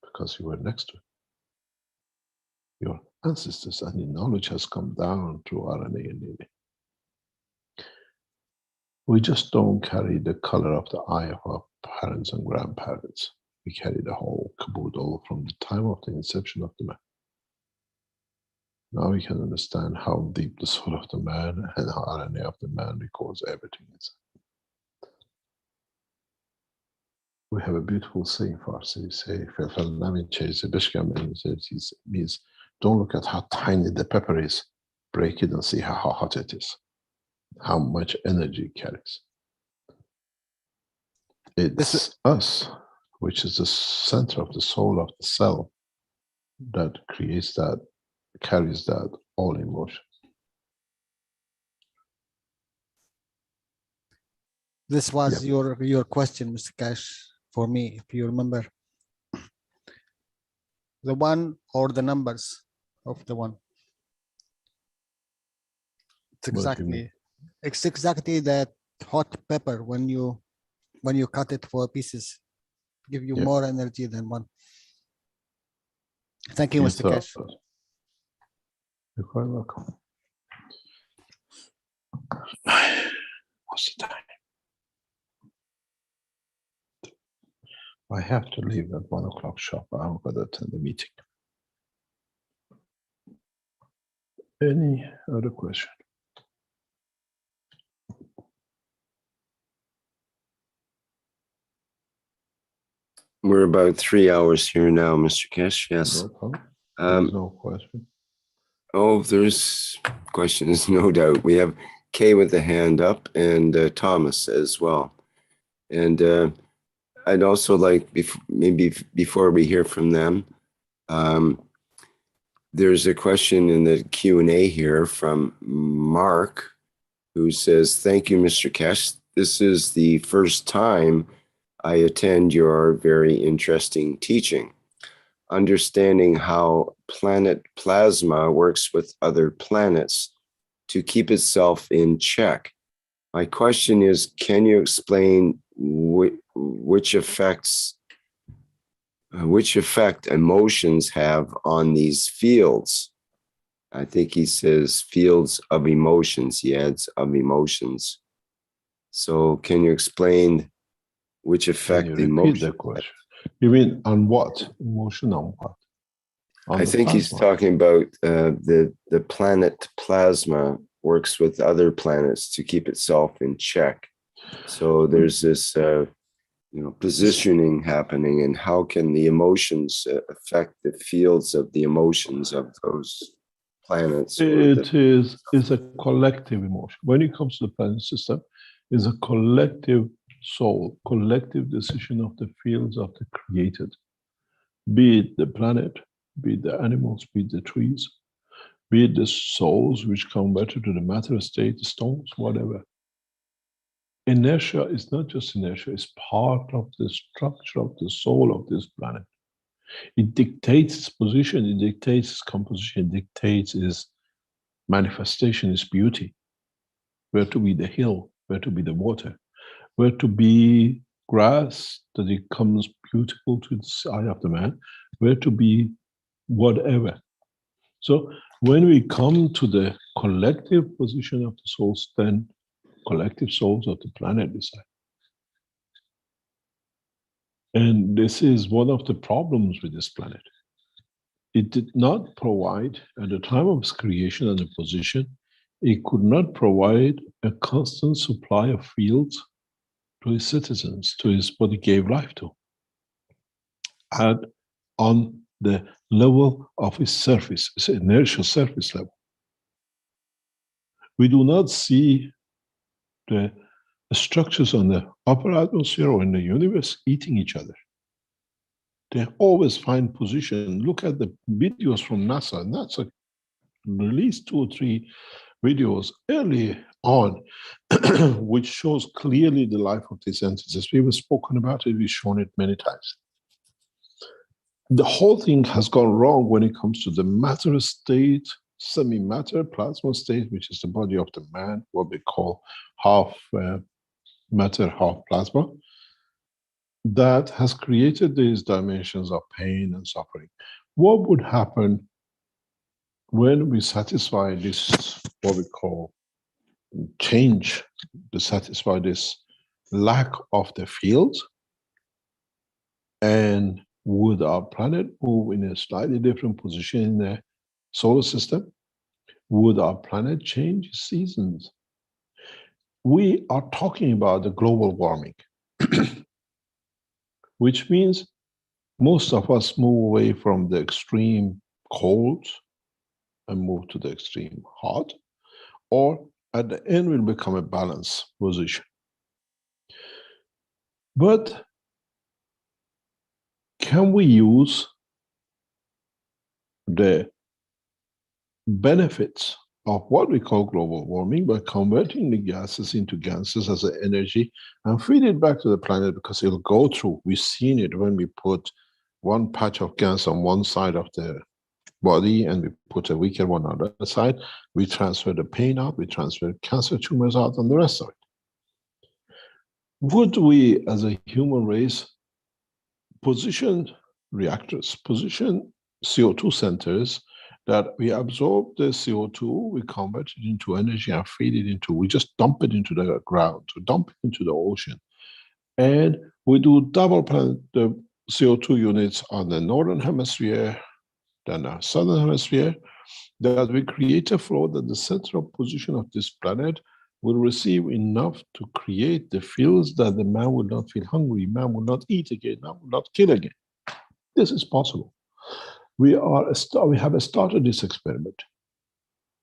because you were next to him. Your ancestors and your knowledge has come down through RNA and DNA. We just don't carry the color of the eye of our parents and grandparents. We carry the whole caboodle from the time of the inception of the man. Now we can understand how deep the soul of the man and the RNA of the man records everything inside. We have a beautiful saying for us. We say, means don't look at how tiny the pepper is, break it and see how hot it is, how much energy it carries. It's us, which is the center of the soul of the cell, that creates that, carries that all emotions. This was your question, Mr. Cash, for me, if you remember. The one or the numbers of the one. It's exactly that hot pepper when you cut it for pieces, give you more energy than one. Thank you, Mr. Cash. You're quite welcome. What's the time? I have to leave at 1 o'clock sharp. I've got to attend the meeting. Any other question? We're about 3 hours here now, Mr. Kesh. Yes. No problem. There's Um, no question. oh, there's questions, no doubt. We have Kay with the hand up and Thomas as well. And I'd also like, maybe before we hear from them, there's a question in the Q&A here from Mark, who says, thank you, Mr. Kesh. This is the first time I attend your very interesting teaching. Understanding how planet plasma works with other planets to keep itself in check. My question is, can you explain which effect emotions have on these fields? I think he says fields of emotions. He adds of emotions. So can you explain which effect Can you repeat the question? You mean on what? Emotion on what? On I think he's talking about the planet plasma works with other planets to keep itself in check. So there's this positioning happening, and how can the emotions affect the fields of the emotions of those planets? It's a collective emotion. When it comes to the planet system, it's a collective soul, collective decision of the fields of the created, be it the planet, be it the animals, be it the trees, be it the souls which convert to the matter state, the stones, whatever. Inertia is not just inertia, it's part of the structure of the soul of this planet. It dictates its position, it dictates its composition, it dictates its manifestation, its beauty. Where to be the hill, where to be the water, where to be grass that it comes beautiful to the eye of the man, where to be whatever. So when we come to the collective position of the souls, then collective souls of the planet decide. And this is one of the problems with this planet. It did not provide, at the time of its creation and the position, it could not provide a constant supply of fields to its citizens, to what it gave life to, and on the level of its surface, its inertial surface level. We do not see the structures on the upper atmosphere or in the universe eating each other. They always find position. Look at the videos from NASA. NASA released 2 or 3 videos early on, which shows clearly the life of these entities. We've spoken about it, we've shown it many times. The whole thing has gone wrong when it comes to the matter state, semi-matter, plasma state, which is the body of the man, what we call half matter, half plasma, that has created these dimensions of pain and suffering. What would happen when we satisfy this, what we call change, to satisfy this lack of the fields? And would our planet move in a slightly different position in the solar system? Would our planet change seasons? We are talking about the global warming, which means most of us move away from the extreme cold and move to the extreme hot, or at the end will become a balanced position. But can we use the benefits of what we call global warming by converting the gases into gases as an energy and feed it back to the planet, because it'll go through. We've seen it when we put one patch of gas on one side of the body and we put a weaker one on the other side. We transfer the pain out, we transfer cancer tumors out, and the rest of it. Would we, as a human race, position reactors, position CO2 centers that we absorb the CO2, we convert it into energy and feed it into, we just dump it into the ground, to dump it into the ocean. And we do double the CO2 units on the northern hemisphere than the southern hemisphere, that we create a flow that the central position of this planet will receive enough to create the fields that the man will not feel hungry, man will not eat again, man will not kill again. This is possible. We have started this experiment.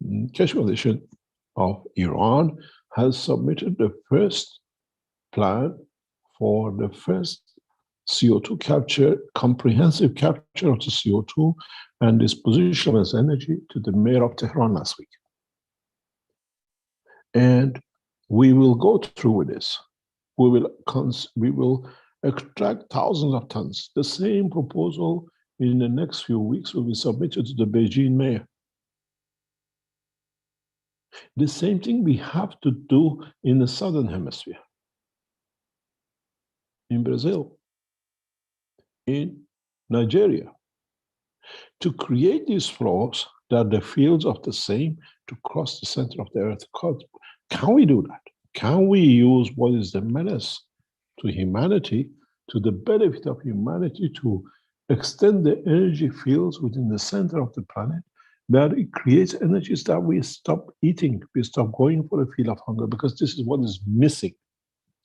Keshe Foundation of Iran has submitted the first plan for the first CO2 capture, comprehensive capture of the CO2 and disposition as energy to the mayor of Tehran last week. And we will go through with this. We will extract thousands of tons. The same proposal in the next few weeks will be submitted to the Beijing mayor. The same thing we have to do in the southern hemisphere, in Brazil, in Nigeria, to create these flows that the fields of the same to cross the center of the earth. Can we do that? Can we use what is the menace to humanity, to the benefit of humanity, to extend the energy fields within the center of the planet, that it creates energies that we stop eating, we stop going for a feel of hunger, because this is what is missing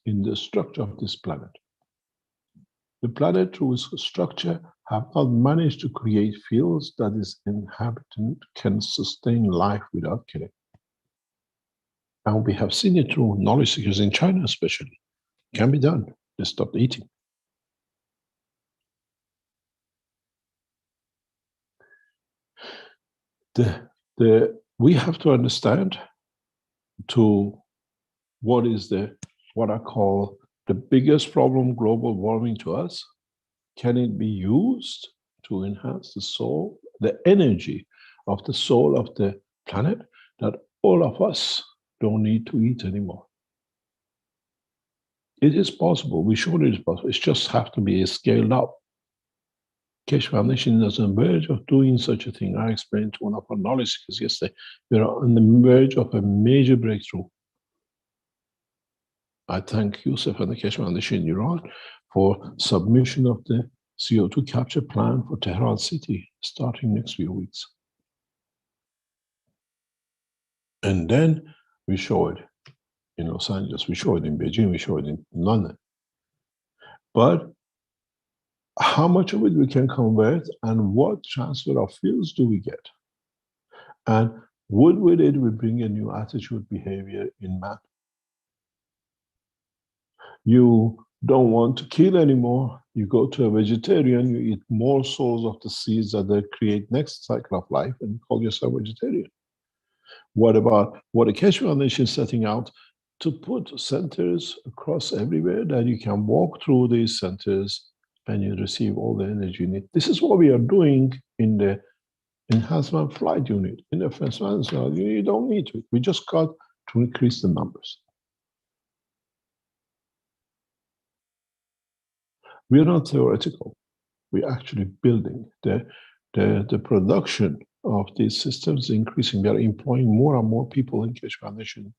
in the structure of this planet. The planet, through its structure, have not managed to create fields that its inhabitant can sustain life without killing. And we have seen it through knowledge seekers in China especially. It can be done. They stopped eating. We have to understand what I call the biggest problem, global warming to us. Can it be used to enhance the soul, the energy of the soul of the planet, that all of us don't need to eat anymore? It is possible. We showed it is possible. It just have to be scaled up. Keshe Foundation is on the verge of doing such a thing. I explained to one of our knowledge seekers yesterday, we are on the verge of a major breakthrough. I thank Yusuf and the Keshe Foundation in Iran for submission of the CO2 capture plan for Tehran city starting next few weeks. And then we show it in Los Angeles, we show it in Beijing, we show it in London. But how much of it we can convert, and what transfer of fields do we get? And with it, we bring a new attitude, behavior in man. You don't want to kill anymore. You go to a vegetarian, you eat more souls of the seeds that they create next cycle of life, and you call yourself vegetarian. What about what the Keshe Foundation is setting out to put centers across everywhere that you can walk through these centers and you receive all the energy you need? This is what we are doing in the enhancement flight unit. In the enhancement unit, you don't need to. We just got to increase the numbers. We are not theoretical. We're actually building. The production of these systems is increasing. We are employing more and more people in Keshe Foundation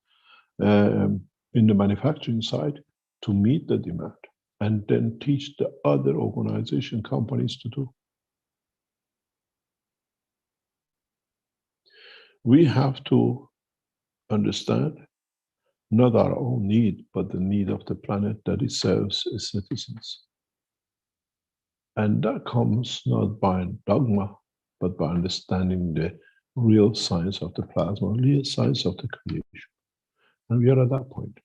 in the manufacturing side to meet the demand, and then teach the other organization companies to do. We have to understand not our own need, but the need of the planet that it serves its citizens. And that comes not by dogma, but by understanding the real science of the plasma, real science of the creation. And we are at that point.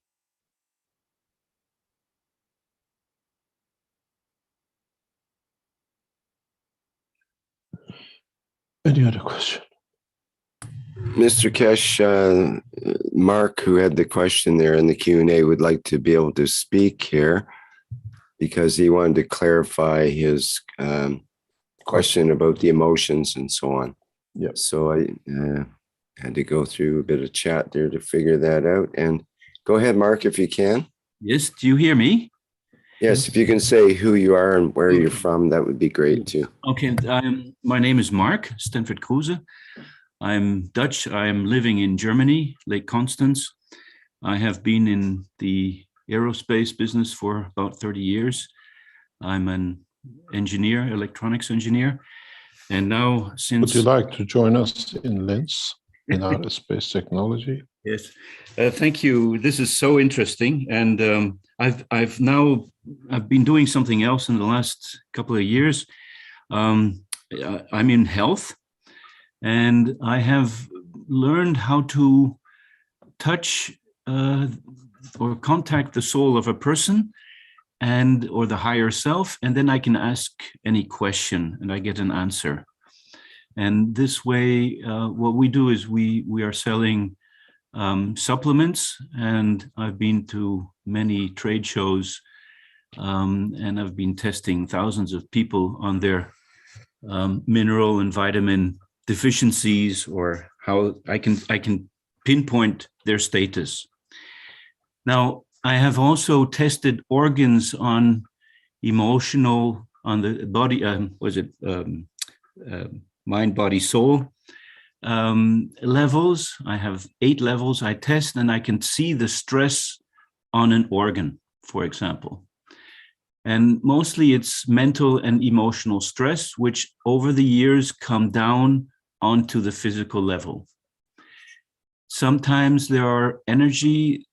Any other question? Mr. Keshe, Mark, who had the question there in the Q&A, would like to be able to speak here because he wanted to clarify his question about the emotions and so on. Yeah. So I had to go through a bit of chat there to figure that out. And go ahead, Mark, if you can. Yes, do you hear me? Yes, if you can say who you are and where you're from, that would be great too. Okay, my name is Mark Stanford Kruse. I'm Dutch. I'm living in Germany, Lake Constance. I have been in the aerospace business for about 30 years. I'm an engineer, electronics engineer. And now Would since... you like to join us in Linz in aerospace technology? Yes, thank you. This is so interesting. And I've been doing something else in the last couple of years. I'm in health, and I have learned how to touch or contact the soul of a person or the higher self, and then I can ask any question and I get an answer. And this way, what we do is we are selling supplements, and I've been to many trade shows, and I've been testing thousands of people on their mineral and vitamin deficiencies, or how I can pinpoint their status. Now, I have also tested organs on emotional, on the body, mind, body, soul levels. I have 8 levels I test, and I can see the stress on an organ, for example. And mostly it's mental and emotional stress, which over the years come down onto the physical level. Sometimes there are energy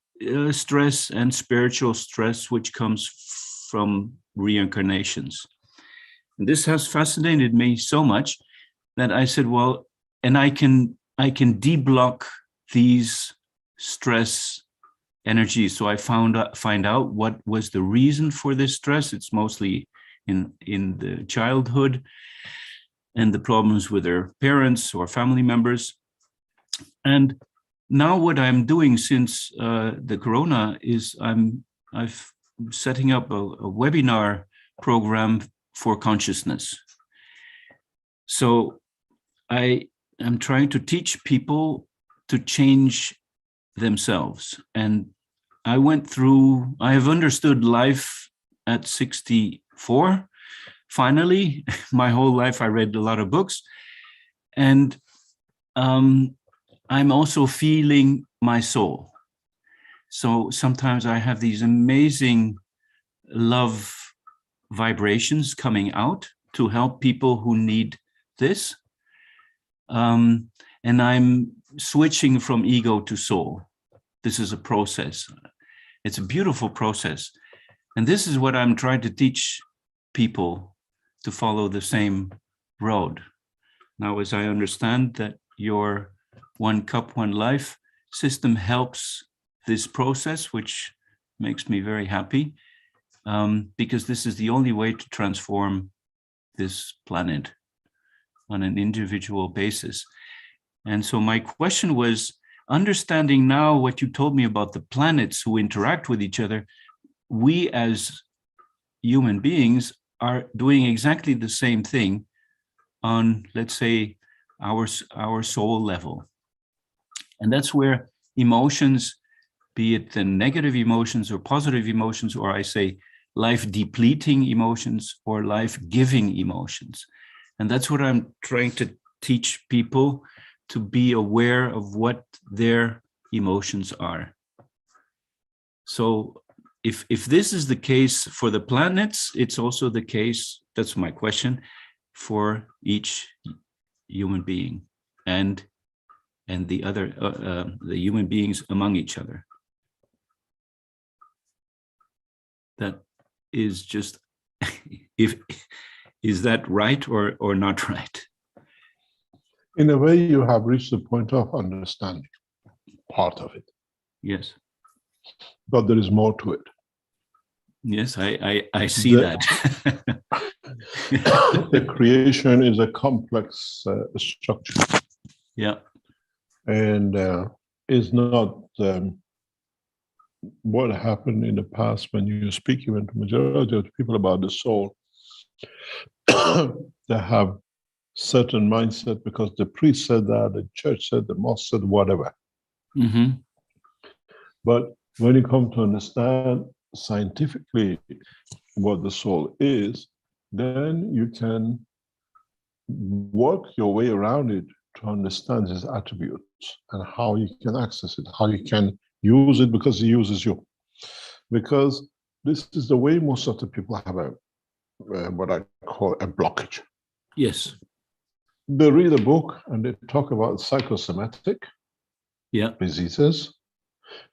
stress and spiritual stress, which comes from reincarnations. And this has fascinated me so much that I said, well, and I can deblock these stress energies. So I find out what was the reason for this stress. It's mostly in the childhood and the problems with their parents or family members. And now what I'm doing since the corona is I'm setting up a webinar program for consciousness. So I am trying to teach people to change themselves. And I have understood life at 64. Finally, my whole life I read a lot of books. And I'm also feeling my soul. So sometimes I have these amazing love vibrations coming out to help people who need this. And I'm switching from ego to soul. This is a process. It's a beautiful process. And this is what I'm trying to teach people, to follow the same road. Now, as I understand that your One Cup, One Life system helps this process, which makes me very happy, because this is the only way to transform this planet on an individual basis. And so my question was, understanding now what you told me about the planets who interact with each other, we as human beings are doing exactly the same thing on, let's say, our soul level. And that's where emotions, be it the negative emotions or positive emotions, or I say life-depleting emotions or life-giving emotions. And that's what I'm trying to teach people, to be aware of what their emotions are. So if this is the case for the planets, it's also the case, that's my question, for each human being and the other, the human beings among each other. That is just, is that right or not right? In a way, you have reached the point of understanding part of it. Yes. But there is more to it. Yes, I see that. The creation is a complex structure. Yeah. And is not what happened in the past when you speak even to majority of the people about the soul. They have certain mindset because the priest said that, the church said, the mosque said, whatever. Mm-hmm. But when you come to understand scientifically what the soul is, then you can work your way around it to understand its attributes and how you can access it, how you can use it because it uses you. because this is the way most of the people have a what I call a blockage. Yes. They read a book and they talk about psychosomatic Yeah. diseases,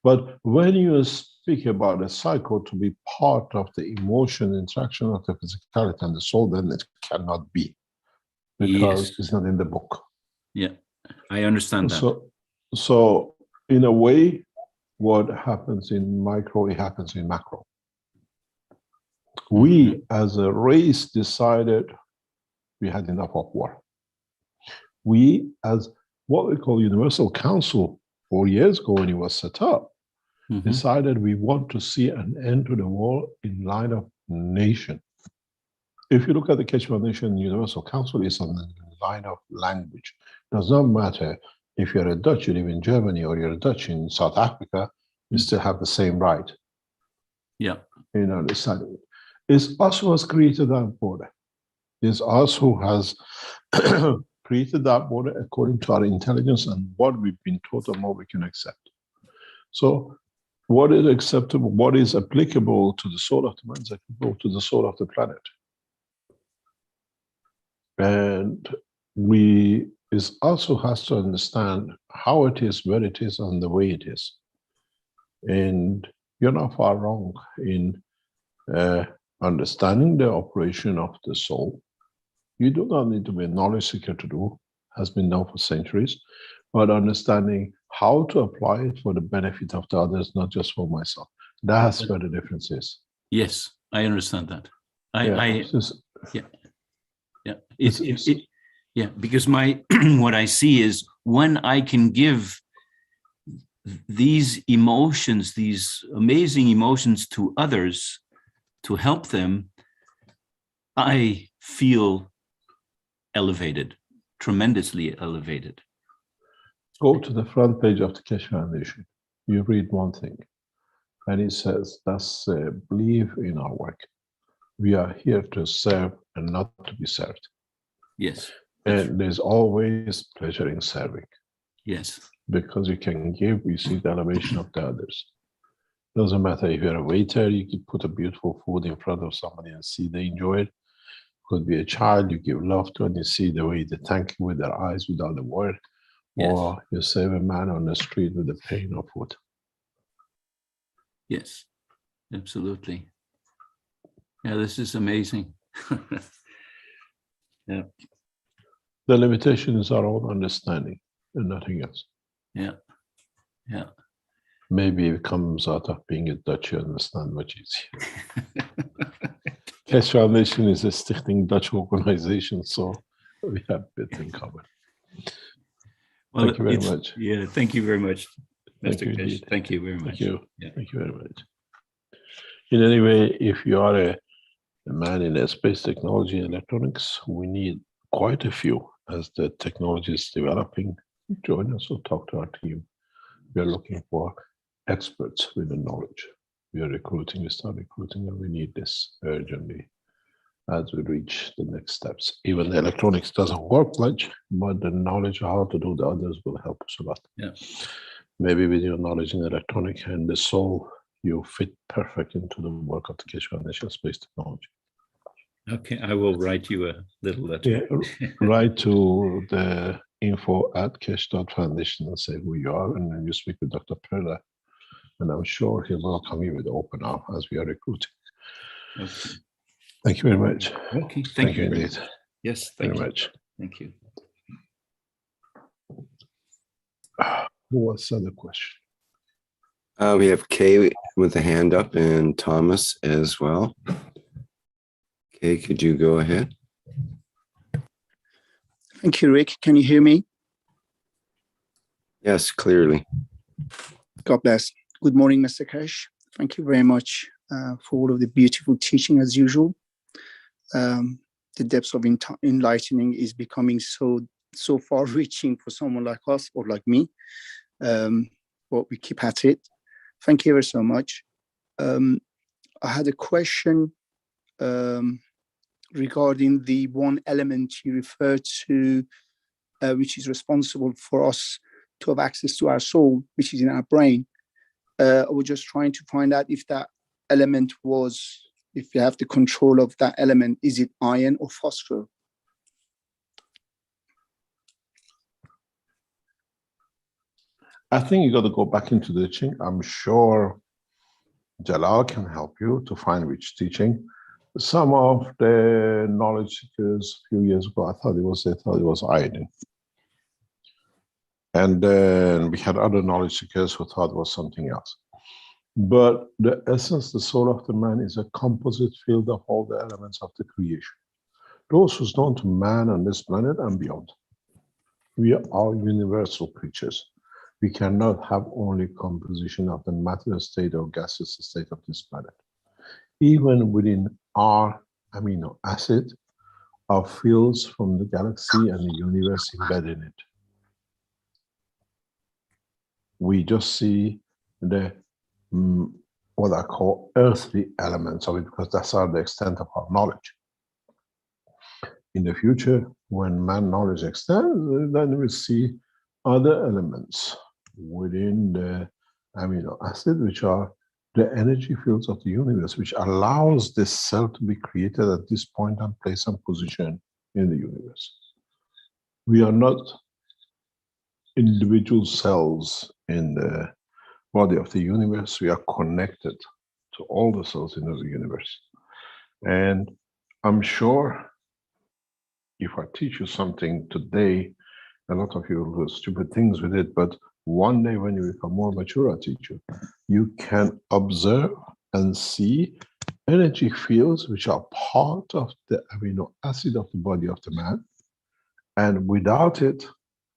but when you speak about the psycho to be part of the emotion, interaction of the physicality and the soul, then it cannot be, because Yes. it's not in the book. Yeah. I understand that. So in a way, what happens in micro, it happens in macro. We as a race decided we had enough of war. We as what we call Universal Council 4 years ago when it was set up, decided we want to see an end to the war in line of nation. If you look at the Keshe Foundation Universal Council, it's on the line of language. Does not matter if you're a Dutch, you live in Germany, or you're a Dutch in South Africa, you still have the same right. Yeah. In understanding it. It's us who has created that border. It's us who has created that border according to our intelligence and what we've been taught and what we can accept. So what is acceptable, what is applicable to the soul of the man is applicable to the soul of the planet. And is also has to understand how it is, where it is, and the way it is. And you're not far wrong in understanding the operation of the soul. You do not need to be a knowledge seeker to do, has been done for centuries, but understanding how to apply it for the benefit of the others, not just for myself. That's where the difference is. Yes, I understand that. Because my what I see is when I can give these emotions, these amazing emotions to others to help them, I feel elevated, tremendously elevated. Go to the front page of the Keshe Foundation. You read one thing, and it says, "Thus believe in our work. We are here to serve and not to be served." Yes. And there's always pleasure in serving. Yes. Because you can give, you see the elevation of the others. Doesn't matter if you're a waiter, you could put a beautiful food in front of somebody and see they enjoy it. Could be a child, you give love to and you see the way they thank you with their eyes without a word. Yes. Or you save a man on the street with the pain of food. Yes, absolutely. Yeah, this is amazing. Yeah. The limitation is our own understanding and nothing else. Yeah. Yeah. Maybe it comes out of being a Dutch, you understand much easier. Keshe Foundation is a Stichting Dutch organization, so we have a bit in common. Well, thank you very much. Yeah, thank you very much, Mr. Keshe. Thank Thank you very much. Thank you. Yeah. Thank you very much. In any way, if you are a man in space technology and electronics, we need quite a few as the technology is developing. Join us or talk to our team. We are looking for experts with the knowledge. We are recruiting, we start recruiting, and we need this urgently as we reach the next steps. Even the electronics doesn't work much, but the knowledge of how to do the others will help us a lot. Yeah. Maybe with your knowledge in electronic and the soul, you fit perfect into the work of the Keshe Foundation Space Technology. Okay, I will write you a little letter. Yeah, write to the info@keshe.foundation and say who you are, and then you speak with Dr. Perla, and I'm sure he'll welcome you with open arms as we are recruiting. Okay. Thank you very much. Okay, thank you indeed. Yes, Very much. Thank you. What's the other question? We have Kay with a hand up and Thomas as well. Kay, could you go ahead? Thank you, Rick. Can you hear me? Yes, clearly. God bless. Good morning, Mr. Keshe. Thank you very much for all of the beautiful teaching as usual. The depths of enlightening is becoming so far-reaching for someone like us or like me. But we keep at it. Thank you ever so much. I had a question regarding the one element you referred to, which is responsible for us to have access to our soul, which is in our brain. I was just trying to find out if that element was, if you have the control of that element, is it iron or phosphor? I think you got to go back into the teaching. I'm sure Jalal can help you to find which teaching. Some of the knowledge seekers a few years ago, they thought it was iodine. And then we had other knowledge seekers who thought it was something else. But the essence, the soul of the man, is a composite field of all the elements of the creation. Those who's known to man on this planet and beyond. We are universal creatures. We cannot have only composition of the matter state or gaseous state of this planet. Even within our amino acid are fields from the galaxy and the universe embedded in it. We just see the what I call earthly elements of it, because that's the extent of our knowledge. In the future, when man knowledge extends, then we'll see other elements within the amino acid, which are the energy fields of the universe, which allows this cell to be created at this point and place and position in the universe. We are not individual cells in the body of the universe. We are connected to all the cells in the universe. And I'm sure if I teach you something today, a lot of you will do stupid things with it, but one day when you become more mature, I'll teach you. You can observe and see energy fields which are part of the amino acid of the body of the man. And without it,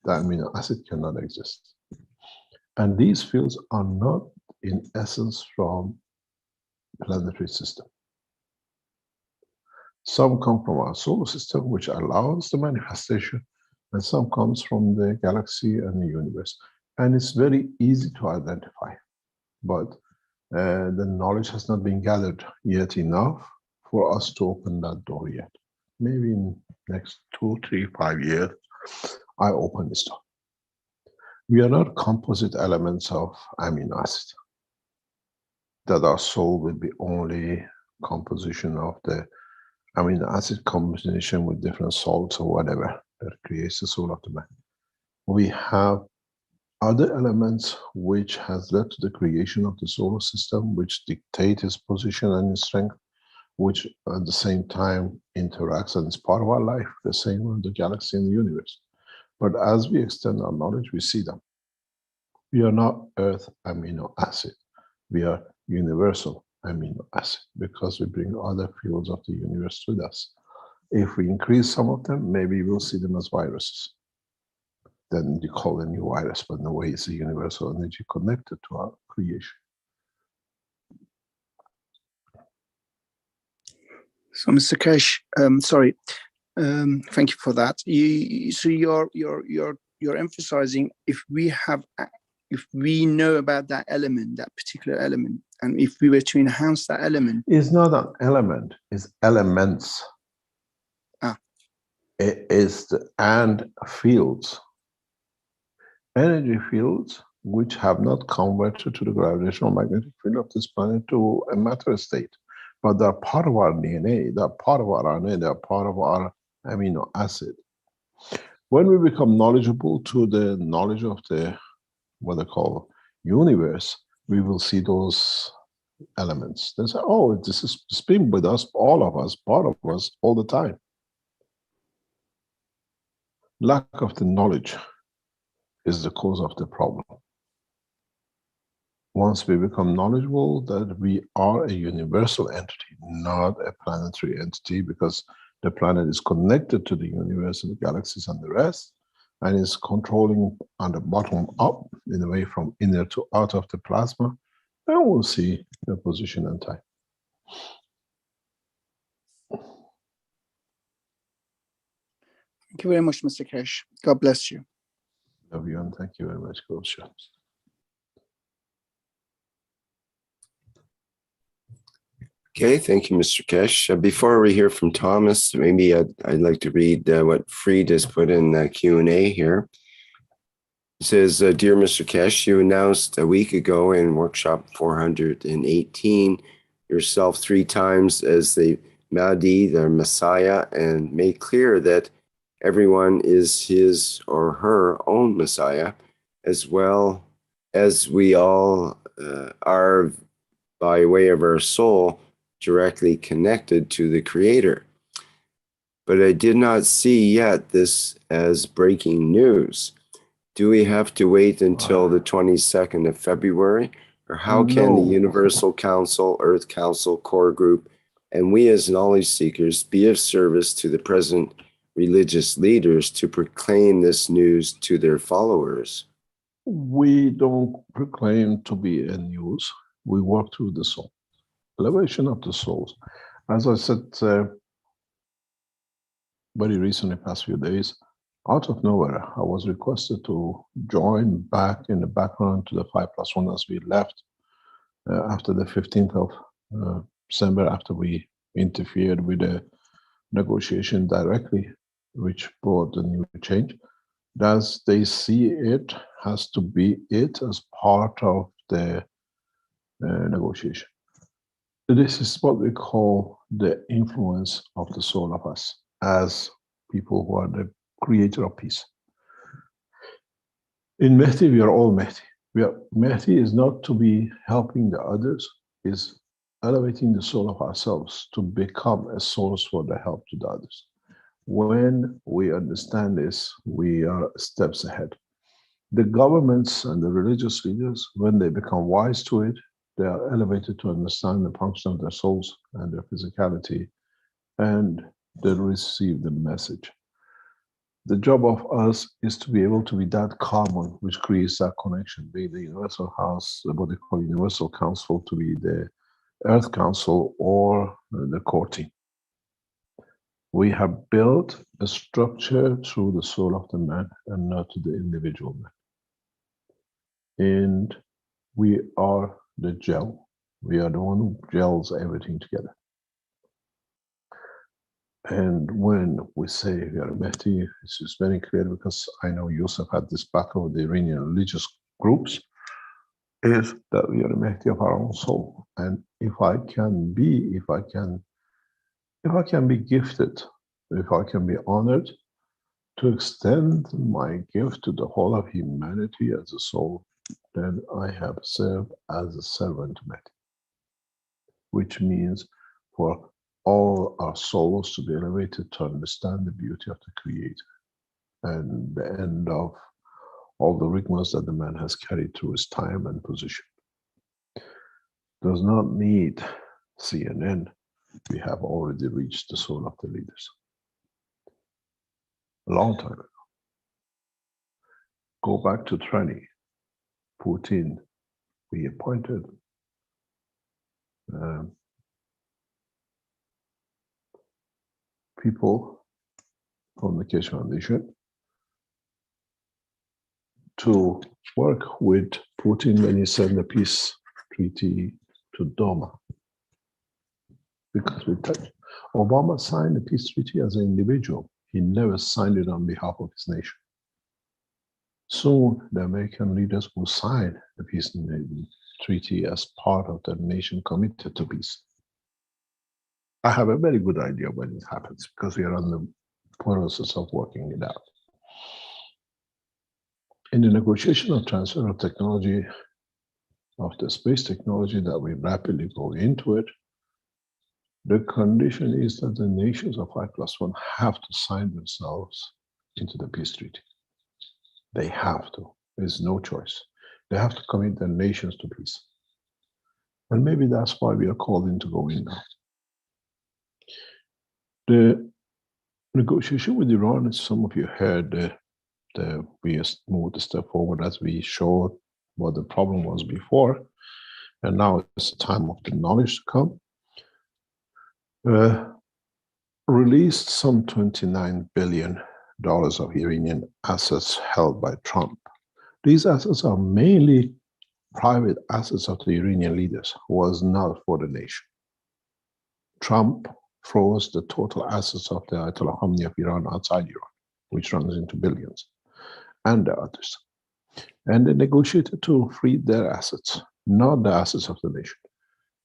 the amino acid cannot exist. And these fields are not in essence from planetary system. Some come from our solar system, which allows the manifestation, and some comes from the galaxy and the universe. And it's very easy to identify, but the knowledge has not been gathered yet enough for us to open that door yet. Maybe in next 2, 3, 5 years, I open this door. We are not composite elements of amino acid, that our soul will be only composition of the amino acid combination with different salts or whatever that creates the soul of the man. We have other elements which has led to the creation of the solar system, which dictate its position and its strength, which at the same time interacts and is part of our life, the same with the galaxy and the universe. But as we extend our knowledge, we see them. We are not earth amino acid. We are universal amino acid, because we bring other fields of the universe with us. If we increase some of them, maybe we'll see them as viruses. Then you call a new virus, but in a way it's a universal energy connected to our creation. So, Mr. Keshe, thank you for that. So you're emphasizing if we know about that element, that particular element, and if we were to enhance that element. It's not an element, it's elements. It is and fields. Energy fields which have not converted to the gravitational magnetic field of this planet to a matter state. But they're part of our DNA, they're part of our RNA, they're part of our amino acid. When we become knowledgeable to the knowledge of the, what they call universe, we will see those elements. They say, oh, this is been with us, all of us, part of us, all the time. Lack of the knowledge is the cause of the problem. Once we become knowledgeable that we are a universal entity, not a planetary entity, because the planet is connected to the universe and the galaxies and the rest, and is controlling on the bottom up, in a way from inner to out of the plasma, then we'll see the position and time. Thank you very much, Mr. Keshe. God bless you. Love you, and thank you very much, Coach. Okay, thank you, Mr. Keshe. Before we hear from Thomas, maybe I'd like to read what Fried has put in the Q&A here. It says, Dear Mr. Keshe, you announced a week ago in workshop 418 yourself 3 times as the Mahdi, the Messiah, and make clear that everyone is his or her own Messiah, as well as we all are, by way of our soul, directly connected to the Creator. But I did not see yet this as breaking news. Do we have to wait until the 22nd of February? Or how can the No. Universal Council, Earth Council, Core Group, and we as knowledge seekers be of service to the present religious leaders to proclaim this news to their followers? We don't proclaim to be a news. We work through the soul. Elevation of the souls. As I said very recently, past few days, out of nowhere, I was requested to join back in the background to the 5+1 as we left after the 15th of December, after we interfered with the negotiation directly, which brought the new change. As they see it, has to be it as part of the negotiation. This is what we call the influence of the soul of us as people who are the creator of peace. In Mehdi, we are all Mehdi. Mehdi is not to be helping the others, is elevating the soul of ourselves to become a source for the help to the others. When we understand this, we are steps ahead. The governments and the religious leaders, when they become wise to it, they are elevated to understand the function of their souls and their physicality, and they receive the message. The job of us is to be able to be that carbon which creates that connection, be the Universal House, what they call Universal Council, to be the Earth Council, or the core team. We have built a structure through the soul of the man and not to the individual man. And we are the gel. We are the one who gels everything together. And when we say we are a Mehdi, it's just very clear, because I know Yusuf had this battle with the Iranian religious groups, is that we are a Mehdi of our own soul. And if I can be gifted, if I can be honored to extend my gift to the whole of humanity as a soul, then I have served as a servant Mehdi, which means for all our souls to be elevated to understand the beauty of the Creator and the end of all the rigmaroles that the man has carried through his time and position. Does not need CNN. We have already reached the soul of the leaders a long time ago. Go back to Trani, Putin, we appointed people from the Keshe Foundation to work with Putin when he signed the peace treaty to Doma. Because we touched. Obama signed the peace treaty as an individual. He never signed it on behalf of his nation. Soon, the American leaders will sign the peace treaty as part of the nation committed to peace. I have a very good idea when it happens, because we are on the process of working it out. In the negotiation of transfer of technology, of the space technology that we rapidly go into it, the condition is that the nations of 5+1 have to sign themselves into the peace treaty. They have to. There's no choice. They have to commit their nations to peace. And maybe that's why we are called in to go in now. The negotiation with Iran, as some of you heard, we moved a step forward as we showed what the problem was before, and now it's the time of the knowledge to come. Released some $29 billion of Iranian assets held by Trump. These assets are mainly private assets of the Iranian leaders, who was not for the nation. Trump froze the total assets of the Ayatollah Khamenei of Iran outside Iran, which runs into billions, and the others. And they negotiated to free their assets, not the assets of the nation.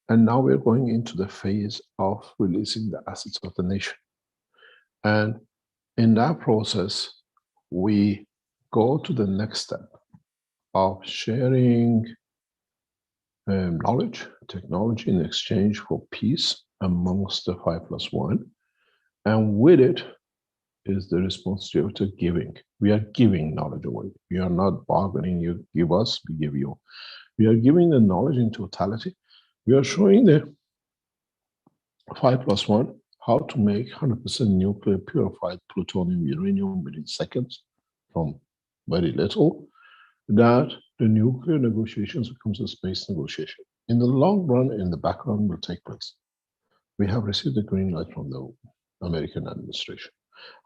And now we're going into the phase of releasing the assets of the nation. And in that process, we go to the next step of sharing knowledge, technology in exchange for peace amongst the 5+1. And with it is the responsibility of giving. We are giving knowledge away. We are not bargaining, you give us, we give you. We are giving the knowledge in totality. We are showing the 5+1 how to make 100% nuclear purified plutonium uranium within seconds from very little, that the nuclear negotiations becomes a space negotiation. In the long run, in the background will take place. We have received the green light from the American administration.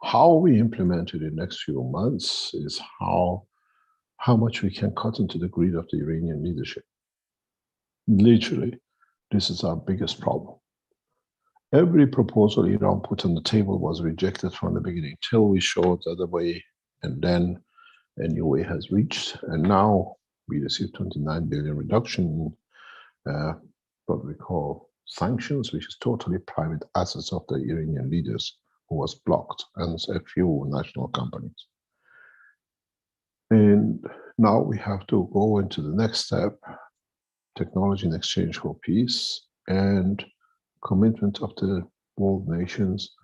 How we implement it in the next few months is how much we can cut into the greed of the Iranian leadership. Literally, this is our biggest problem. Every proposal Iran put on the table was rejected from the beginning till we showed the other way, and then a new way has reached, and now we received 29 billion reduction in what we call sanctions, which is totally private assets of the Iranian leaders who was blocked, and a few national companies. And now we have to go into the next step, technology in exchange for peace, and commitment of the world nations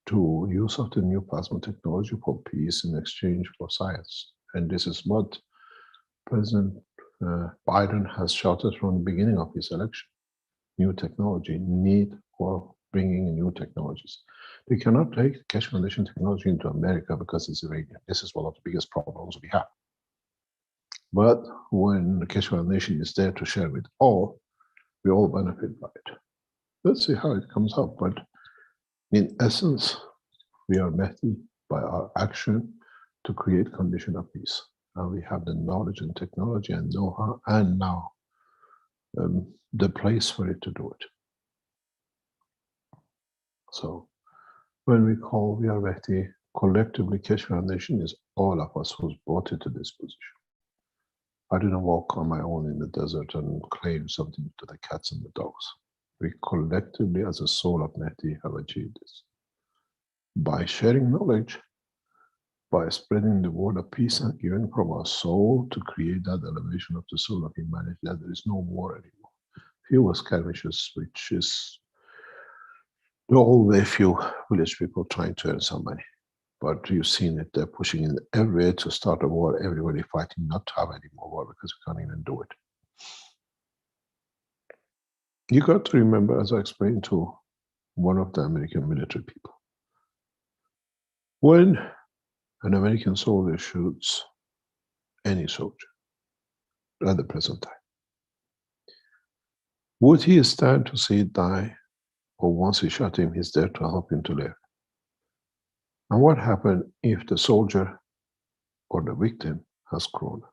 to use of the new plasma technology for peace in exchange for science. And this is what President Biden has shouted from the beginning of his election. New technology, need for bringing in new technologies. They cannot take the Keshe Foundation technology into America because it's Iranian. This is one of the biggest problems we have. But when the Keshe Foundation is there to share with all, we all benefit by it. Let's see how it comes out. But in essence, we are Mehdi by our action to create condition of peace. And we have the knowledge and technology and know-how, and now the place for it to do it. So when we call We Are Mehdi, collectively Keshe Foundation is all of us who's brought it to this position. I didn't walk on my own in the desert and claim something to the cats and the dogs. We collectively, as a soul of Mehdi, have achieved this. By sharing knowledge, by spreading the word of peace and giving from our soul to create that elevation of the soul of humanity, that there is no war anymore. Few skirmishes, which is the old way, few village people trying to earn some money. But you've seen it, they're pushing in everywhere to start a war, everybody fighting not to have any more war because we can't even do it. You got to remember, as I explained to one of the American military people, when an American soldier shoots any soldier at the present time, would he stand to see it die? Or once he shot him, he's there to help him to live? And what happened if the soldier or the victim has corona?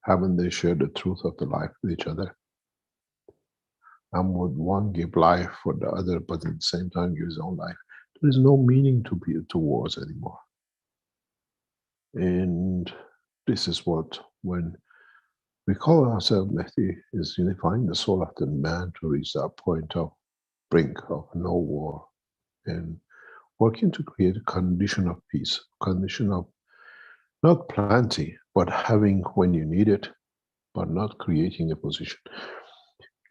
Haven't they shared the truth of the life with each other? And would one give life for the other, but at the same time give his own life? There is no meaning to wars anymore. And this is what, when we call ourselves Mehdi, is unifying the soul of the man to reach that point of brink of no war, and working to create a condition of peace, condition of not plenty, but having when you need it, but not creating a position.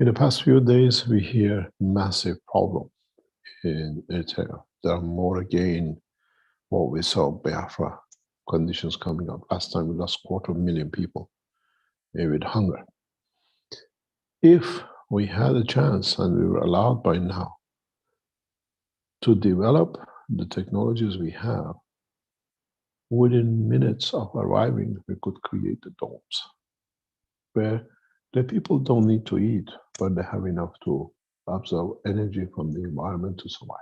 In the past few days, we hear massive problem in Eritrea. There are more again, what we saw Biafra conditions coming up. Last time we lost 250,000 people with hunger. If we had a chance, and we were allowed by now, to develop the technologies we have, within minutes of arriving, we could create the domes where the people don't need to eat, but they have enough to absorb energy from the environment to survive.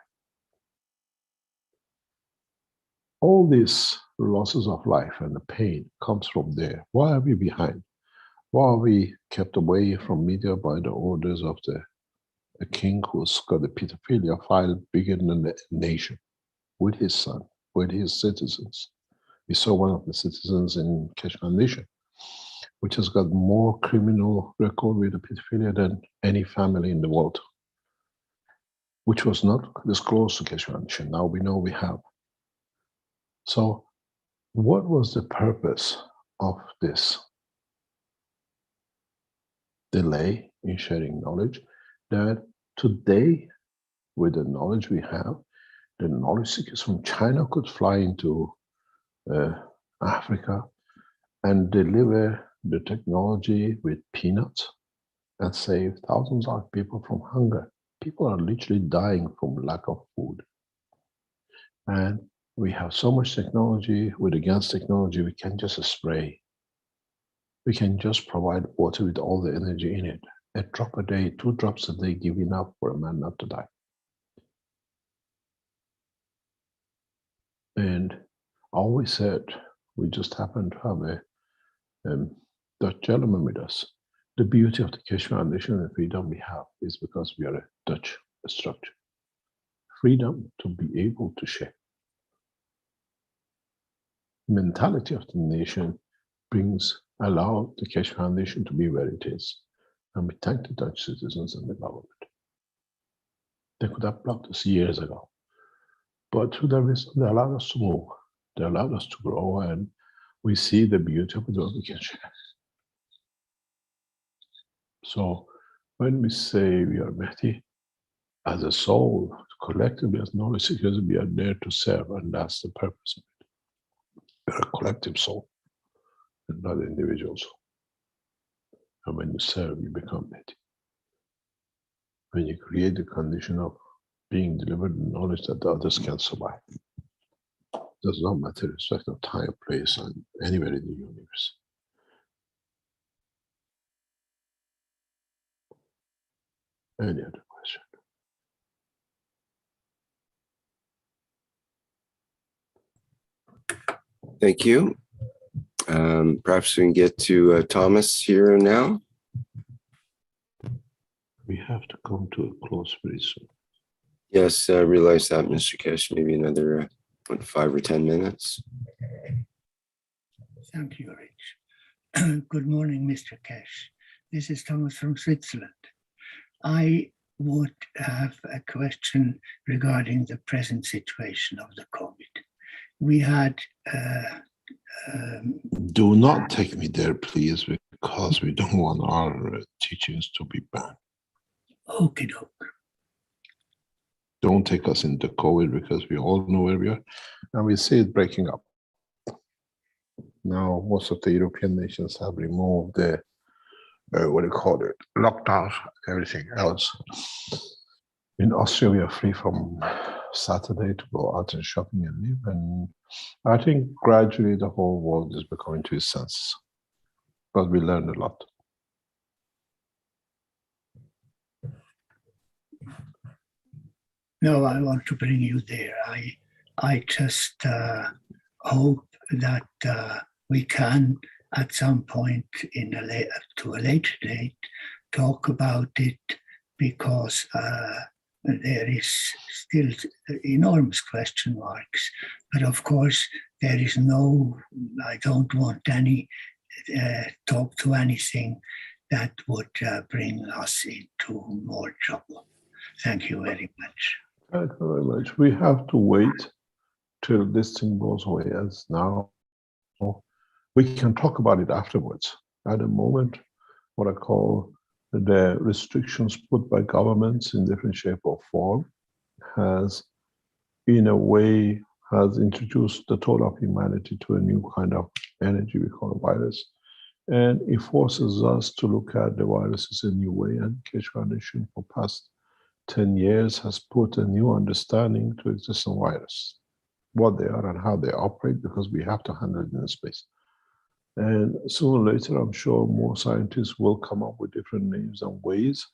All these losses of life and the pain comes from there. Why are we behind? Why are we kept away from media by the orders of a king who's got a pedophilia file bigger than the nation, with his son, with his citizens? We saw one of the citizens in Keshe Foundation which has got more criminal record with the pedophilia than any family in the world, which was not disclosed to Keshe Foundation. Now we know we have. So what was the purpose of this delay in sharing knowledge? That today, with the knowledge we have, the knowledge seekers from China could fly into Africa and deliver the technology with peanuts and save thousands of people from hunger. People are literally dying from lack of food. And we have so much technology. With advanced technology, we can just spray. We can just provide water with all the energy in it. A drop a day, 2 drops a day give enough for a man not to die. And I always said, we just happen to have a Dutch gentleman with us. The beauty of the Keshe Foundation and the freedom we have is because we are a Dutch structure. Freedom to be able to share. Mentality of the nation allow the Keshe Foundation to be where it is. And we thank the Dutch citizens and the government. They could have blocked us years ago. But through the reason, they allowed us to move. They allowed us to grow, and we see the beauty of what we can share. So when we say we are Mehdi, as a soul, collectively as knowledge seekers, we are there to serve, and that's the purpose of it. We're a collective soul, and not an individual soul. And when you serve, you become Mehdi. When you create the condition of being delivered the knowledge that the others can survive. Does not matter the respect of time, place, and anywhere in the universe. Any other question? Thank you. Perhaps we can get to Thomas here and now. We have to come to a close very soon. Yes, I realize that, Mr. Keshe. Maybe another 5 or 10 minutes. Thank you, Rich. Good morning, Mr. Keshe. This is Thomas from Switzerland. I would have a question regarding the present situation of the COVID. We had do not take me there, please, because we don't want our teachings to be banned. Okie doke. Don't take us into COVID, because we all know where we are, and we see it breaking up. Now, most of the European nations have removed the, lockdown, everything else. In Austria, we are free from Saturday to go out and shopping and live, and I think gradually the whole world is becoming to its senses. But we learned a lot. No, I want to bring you there. I just hope that we can, at some point to a later date, talk about it, because there is still enormous question marks. But of course, there is I don't want any talk to anything that would bring us into more trouble. Thank you very much. Thank you very much. We have to wait till this thing goes away, as now we can talk about it afterwards. At the moment, what I call the restrictions put by governments in different shape or form has, in a way, has introduced the total of humanity to a new kind of energy we call a virus. And it forces us to look at the viruses in a new way. And Keshe Foundation for past 10 years has put a new understanding to existing virus, what they are and how they operate, because we have to handle it in space. And sooner or later, I'm sure more scientists will come up with different names and ways,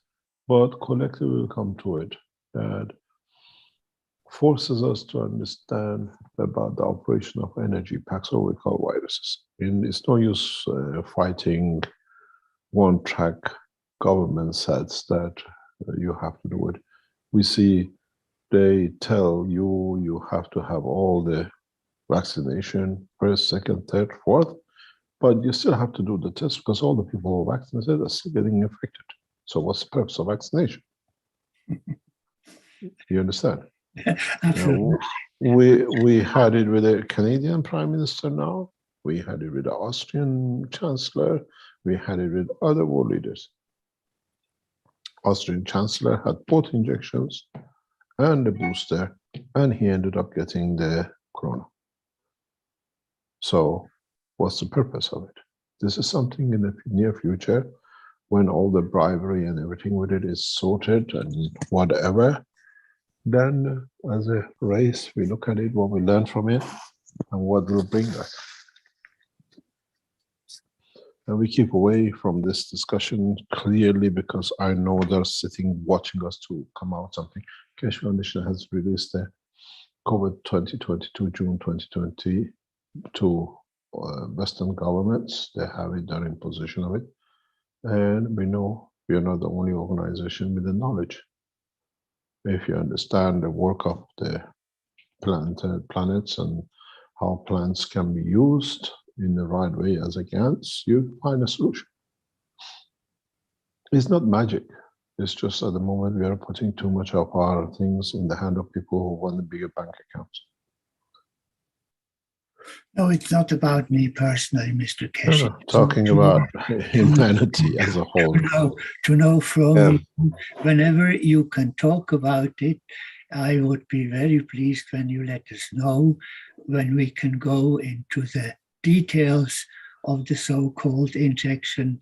but collectively we'll come to it that forces us to understand about the operation of energy packs, or we call viruses. And it's no use fighting one-track government sets that you have to do it. We see they tell you have to have all the vaccination, first, second, third, fourth, But you still have to do the test because all the people who are vaccinated are still getting infected. So what's the purpose of vaccination? You understand? Absolutely. We had it with the Canadian Prime Minister now. We had it with the Austrian Chancellor. We had it with other world leaders. Austrian Chancellor had both injections and the booster, and he ended up getting the corona. So what's the purpose of it? This is something in the near future, when all the bribery and everything with it is sorted and whatever, then as a race, we look at it, what we learn from it, and what will bring us. And we keep away from this discussion clearly because I know they're sitting watching us to come out something. Keshe Foundation has released the COVID 2022, June 2020 to Western governments. They have it, they're in possession of it. And we know we are not the only organization with the knowledge. If you understand the work of the planets and how plants can be used in the right way as a GANs, you find a solution. It's not magic. It's just at the moment we are putting too much of our things in the hand of people who want the bigger bank accounts. No, it's not about me personally, Mr. Keshe. Talking about humanity as a whole. To know from you, whenever you can talk about it, I would be very pleased when you let us know when we can go into the details of the so-called injection.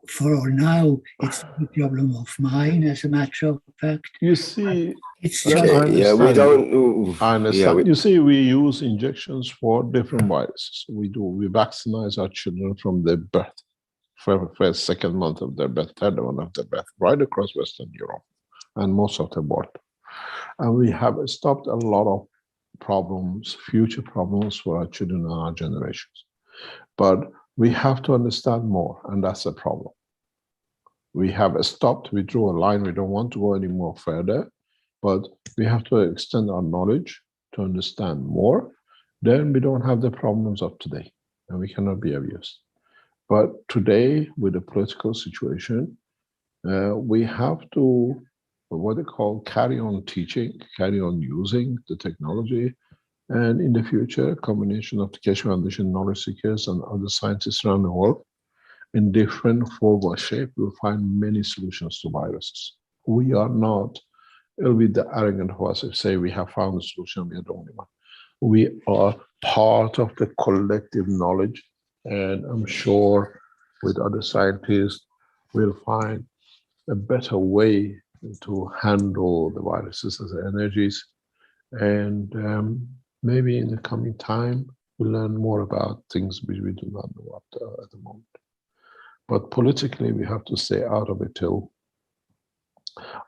For now, it's a problem of mine, as a matter of fact. You see, it's okay, we don't. I understand. You see, we use injections for different viruses. We vaccinate our children from their birth, first, second month of their birth, third month of their birth, right across Western Europe and most of the world. And we have stopped a lot of problems, future problems for our children and our generations. But we have to understand more, and that's a problem. We have stopped, we drew a line, we don't want to go any more further, but we have to extend our knowledge to understand more. Then we don't have the problems of today, and we cannot be abused. But today, with the political situation, we have to, what they call, carry on teaching, carry on using the technology. And in the future, a combination of the Keshe Foundation knowledge seekers and other scientists around the world in different form or shape will find many solutions to viruses. We are not, it'll be the arrogant of us if say we have found a solution, we are the only one. We are part of the collective knowledge, and I'm sure with other scientists, we'll find a better way to handle the viruses as energies. And maybe in the coming time, we'll learn more about things which we do not know at the moment. But politically, we have to stay out of it till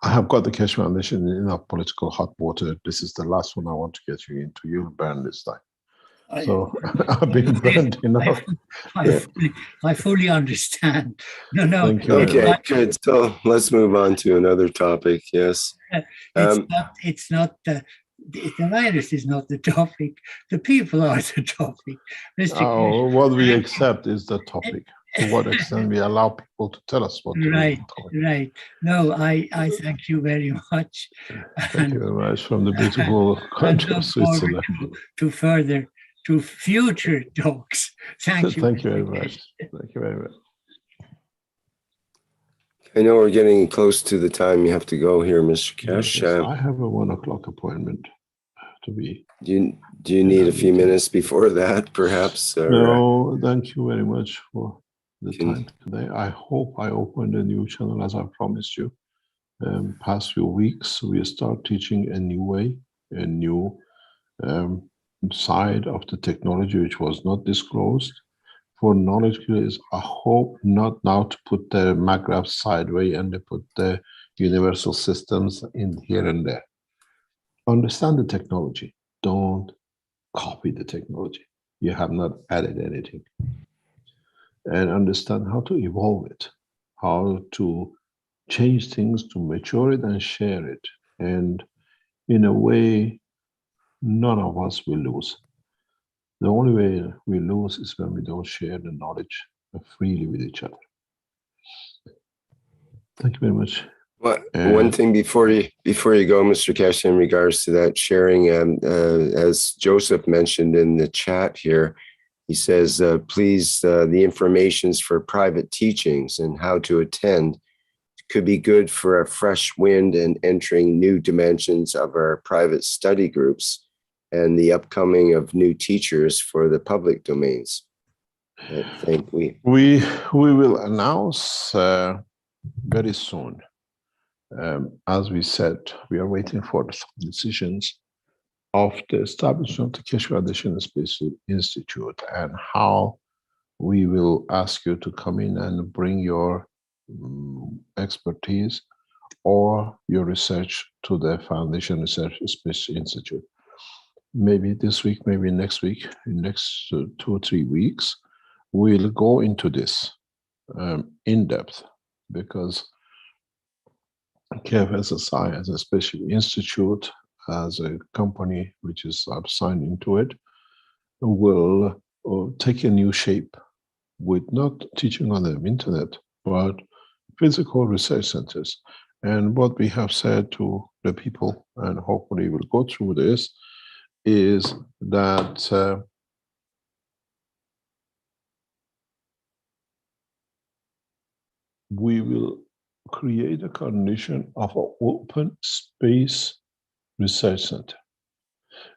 I have got the Keshe Foundation in enough political hot water. This is the last one I want to get you into. You'll burn this time. So I've been burned enough. I fully understand. No. Thank you. Okay, good. So let's move on to another topic. Yes. It's not the virus is not the topic. The people are the topic. Mr. What we accept is the topic. To what extent we allow people to tell us what to do. Right. No, I thank you very much. Thank you very much from the beautiful country of Switzerland. To future talks. Thank you. Thank you very much. Thank you very much. I know we're getting close to the time you have to go here, Mr. Keshe. Yes, I have a 1 o'clock appointment to be. Do you need a few minutes before that, perhaps? Or, no, thank you very much for the time today. I hope I opened a new channel as I promised you. Past few weeks, we start teaching a new way, a new side of the technology which was not disclosed. For knowledge creators, I hope not now to put the Maghreb sideways and they put the universal systems in here and there. Understand the technology. Don't copy the technology. You have not added anything. And understand how to evolve it, how to change things, to mature it and share it. And in a way, none of us will lose. The only way we lose is when we don't share the knowledge freely with each other. Thank you very much. Well, one thing before you go, Mr. Cash, in regards to that sharing, as Joseph mentioned in the chat here, he says, please, the information's for private teachings and how to attend could be good for a fresh wind and entering new dimensions of our private study groups and the upcoming of new teachers for the public domains. I think we will announce very soon. As we said, we are waiting for the decisions of the establishment of the Keshe Foundation Space Institute and how we will ask you to come in and bring your expertise or your research to the Foundation Research Space Institute. Maybe this week, maybe next week, in next 2 or 3 weeks, we'll go into this in depth, because KFSSI as a special institute, as a company which is signed into it, will take a new shape with not teaching on the internet, but physical research centers. And what we have said to the people, and hopefully we'll go through this, is that we will create a condition of an open space research center,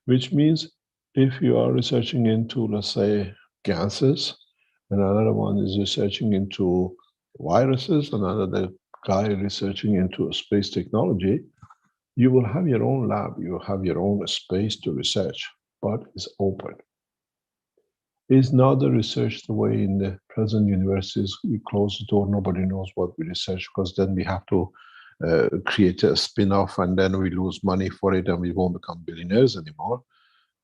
which means if you are researching into, let's say, gases, and another one is researching into viruses, another guy researching into space technology, you will have your own lab, you will have your own space to research, but it's open. It's not the research the way in the present universities, we close the door, nobody knows what we research, because then we have to create a spin-off and then we lose money for it and we won't become billionaires anymore.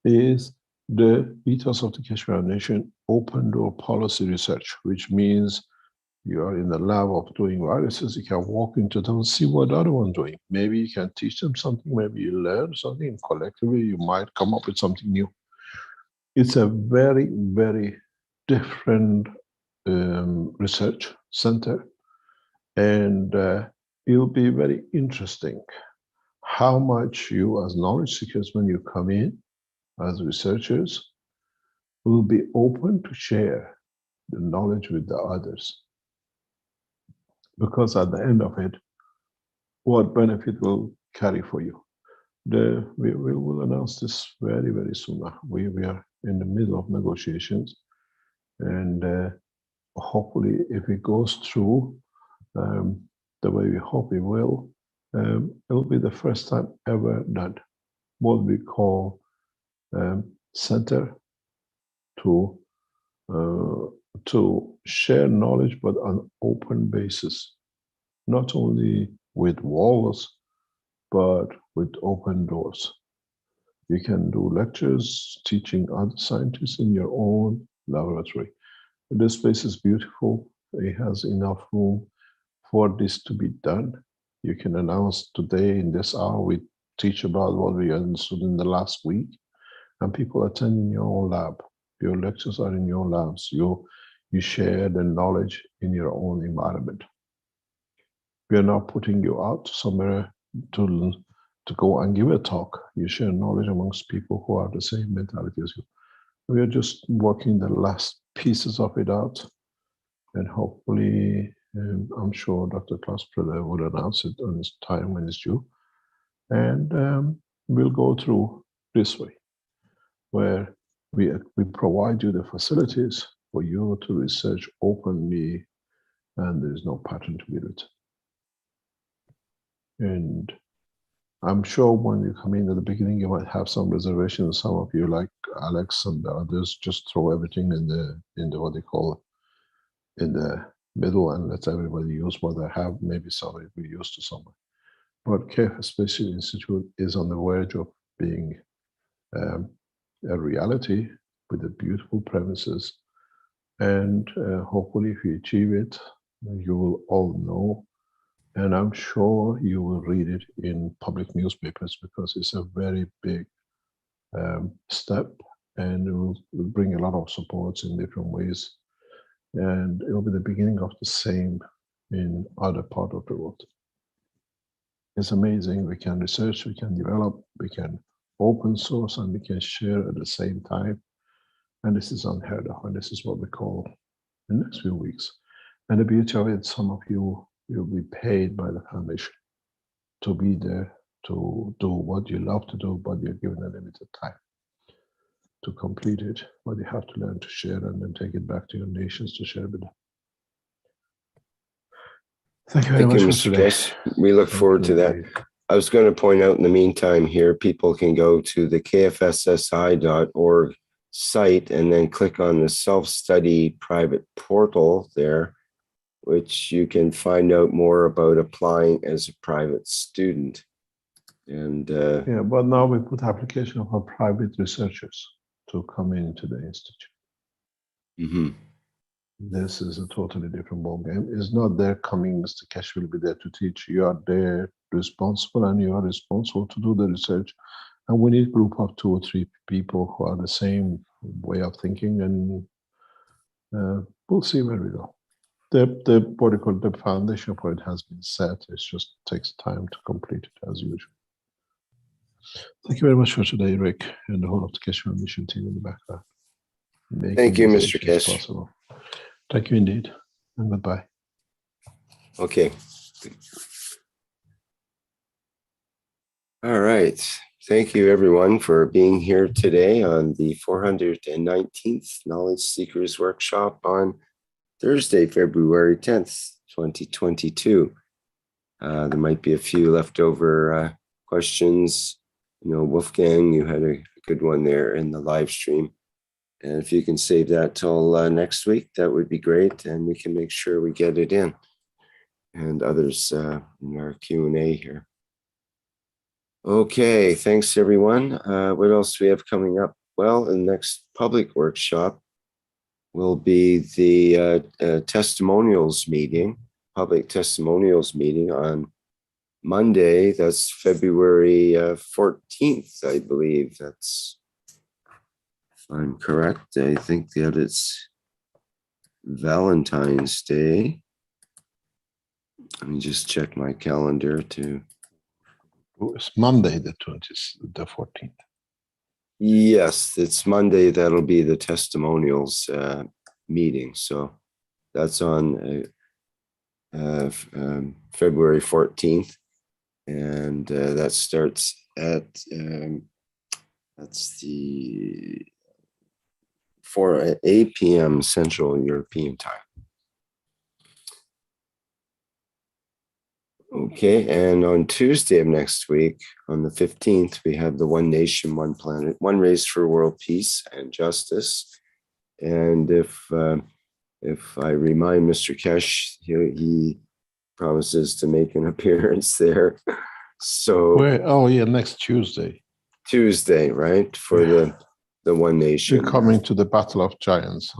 Is the ethos of the Keshe Foundation open door policy research, which means you are in the lab of doing viruses, you can walk into them and see what the other one's doing. Maybe you can teach them something, maybe you learn something, and collectively you might come up with something new. It's a very, very different research center, and it'll be very interesting how much you as knowledge seekers, when you come in as researchers, will be open to share the knowledge with the others. Because at the end of it, what benefit will carry for you? We will announce this very, very soon. We are in the middle of negotiations, and hopefully if it goes through the way we hope it will be the first time ever that what we call center to share knowledge, but on open basis, not only with walls, but with open doors. You can do lectures, teaching other scientists in your own laboratory. This space is beautiful. It has enough room for this to be done. You can announce today in this hour, we teach about what we understood in the last week, and people attend in your own lab. Your lectures are in your labs. You share the knowledge in your own environment. We are not putting you out somewhere to go and give a talk. You share knowledge amongst people who are the same mentality as you. We are just working the last pieces of it out, and hopefully, I'm sure Dr. Klaus Priller will announce it on his time when it's due. And we'll go through this way, where we provide you the facilities for you to research openly, and there is no pattern to be written. And I'm sure when you come in at the beginning, you might have some reservations. Some of you, like Alex and the others, just throw everything in the what they call in the middle and let everybody use what they have. Maybe somebody will be used to something. But KF Space Institute is on the verge of being a reality with the beautiful premises. And hopefully if you achieve it, you will all know. And I'm sure you will read it in public newspapers, because it's a very big step and we'll bring a lot of supports in different ways. And it will be the beginning of the same in other part of the world. It's amazing. We can research, we can develop, we can open source, and we can share at the same time. And this is unheard of, and this is what we call the next few weeks. And the beauty of it, some of you will be paid by the foundation to be there, to do what you love to do, but you're given a limited time to complete it. But you have to learn to share and then take it back to your nations to share with them. Thank you very Thank much you, for Mr. today. Kesh. We look forward to that. I was going to point out in the meantime here, people can go to the kfssi.org site and then click on the self-study private portal there, which you can find out more about applying as a private student. And Yeah, but now we put application of our private researchers to come into the institute. mhm. This is a totally different ballgame. It's not there coming, Mr. Kesh will be there to teach. You are there responsible, and you are responsible to do the research. And we need a group of 2 or 3 people who are the same way of thinking, and we'll see where we go. What you call the foundation for it has been set. It just takes time to complete it as usual. Thank you very much for today, Rick, and the whole of the Kesh Foundation team in the background. Thank you, Making Mr. these issues Kesh. possible. Thank you indeed, and goodbye. Okay. All right. Thank you, everyone, for being here today on the 419th Knowledge Seekers Workshop on Thursday, February 10th, 2022. There might be a few leftover questions. You know, Wolfgang, you had a good one there in the live stream. And if you can save that till next week, that would be great. And we can make sure we get it in. And others in our Q&A here. Okay, thanks everyone. What else do we have coming up? Well, the next public workshop will be the testimonials meeting, public testimonials meeting on Monday. That's February 14th, I believe. That's, if I'm correct, I think that it's Valentine's Day. Let me just check my calendar to. It's Monday, the 14th. Yes, it's Monday. That'll be the testimonials meeting. So that's on February 14th. And that starts at, that's the 8 p.m. Central European time. Okay, and on Tuesday of next week, on the 15th, we have the One Nation, One Planet, One Race for World Peace and Justice. And if I remind Mr. Kesh, he promises to make an appearance there. So Oh yeah, next Tuesday. Tuesday, right, for the One Nation. You're coming to the Battle of Giants.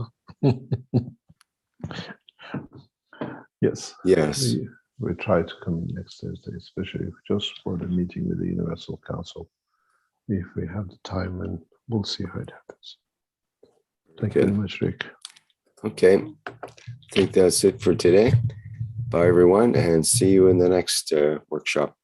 Yes. Yes. We try to come in next Thursday, especially just for the meeting with the Universal Council, if we have the time, and we'll see how it happens. Thank you very much, Rick. Okay, I think that's it for today. Bye, everyone, and see you in the next workshop.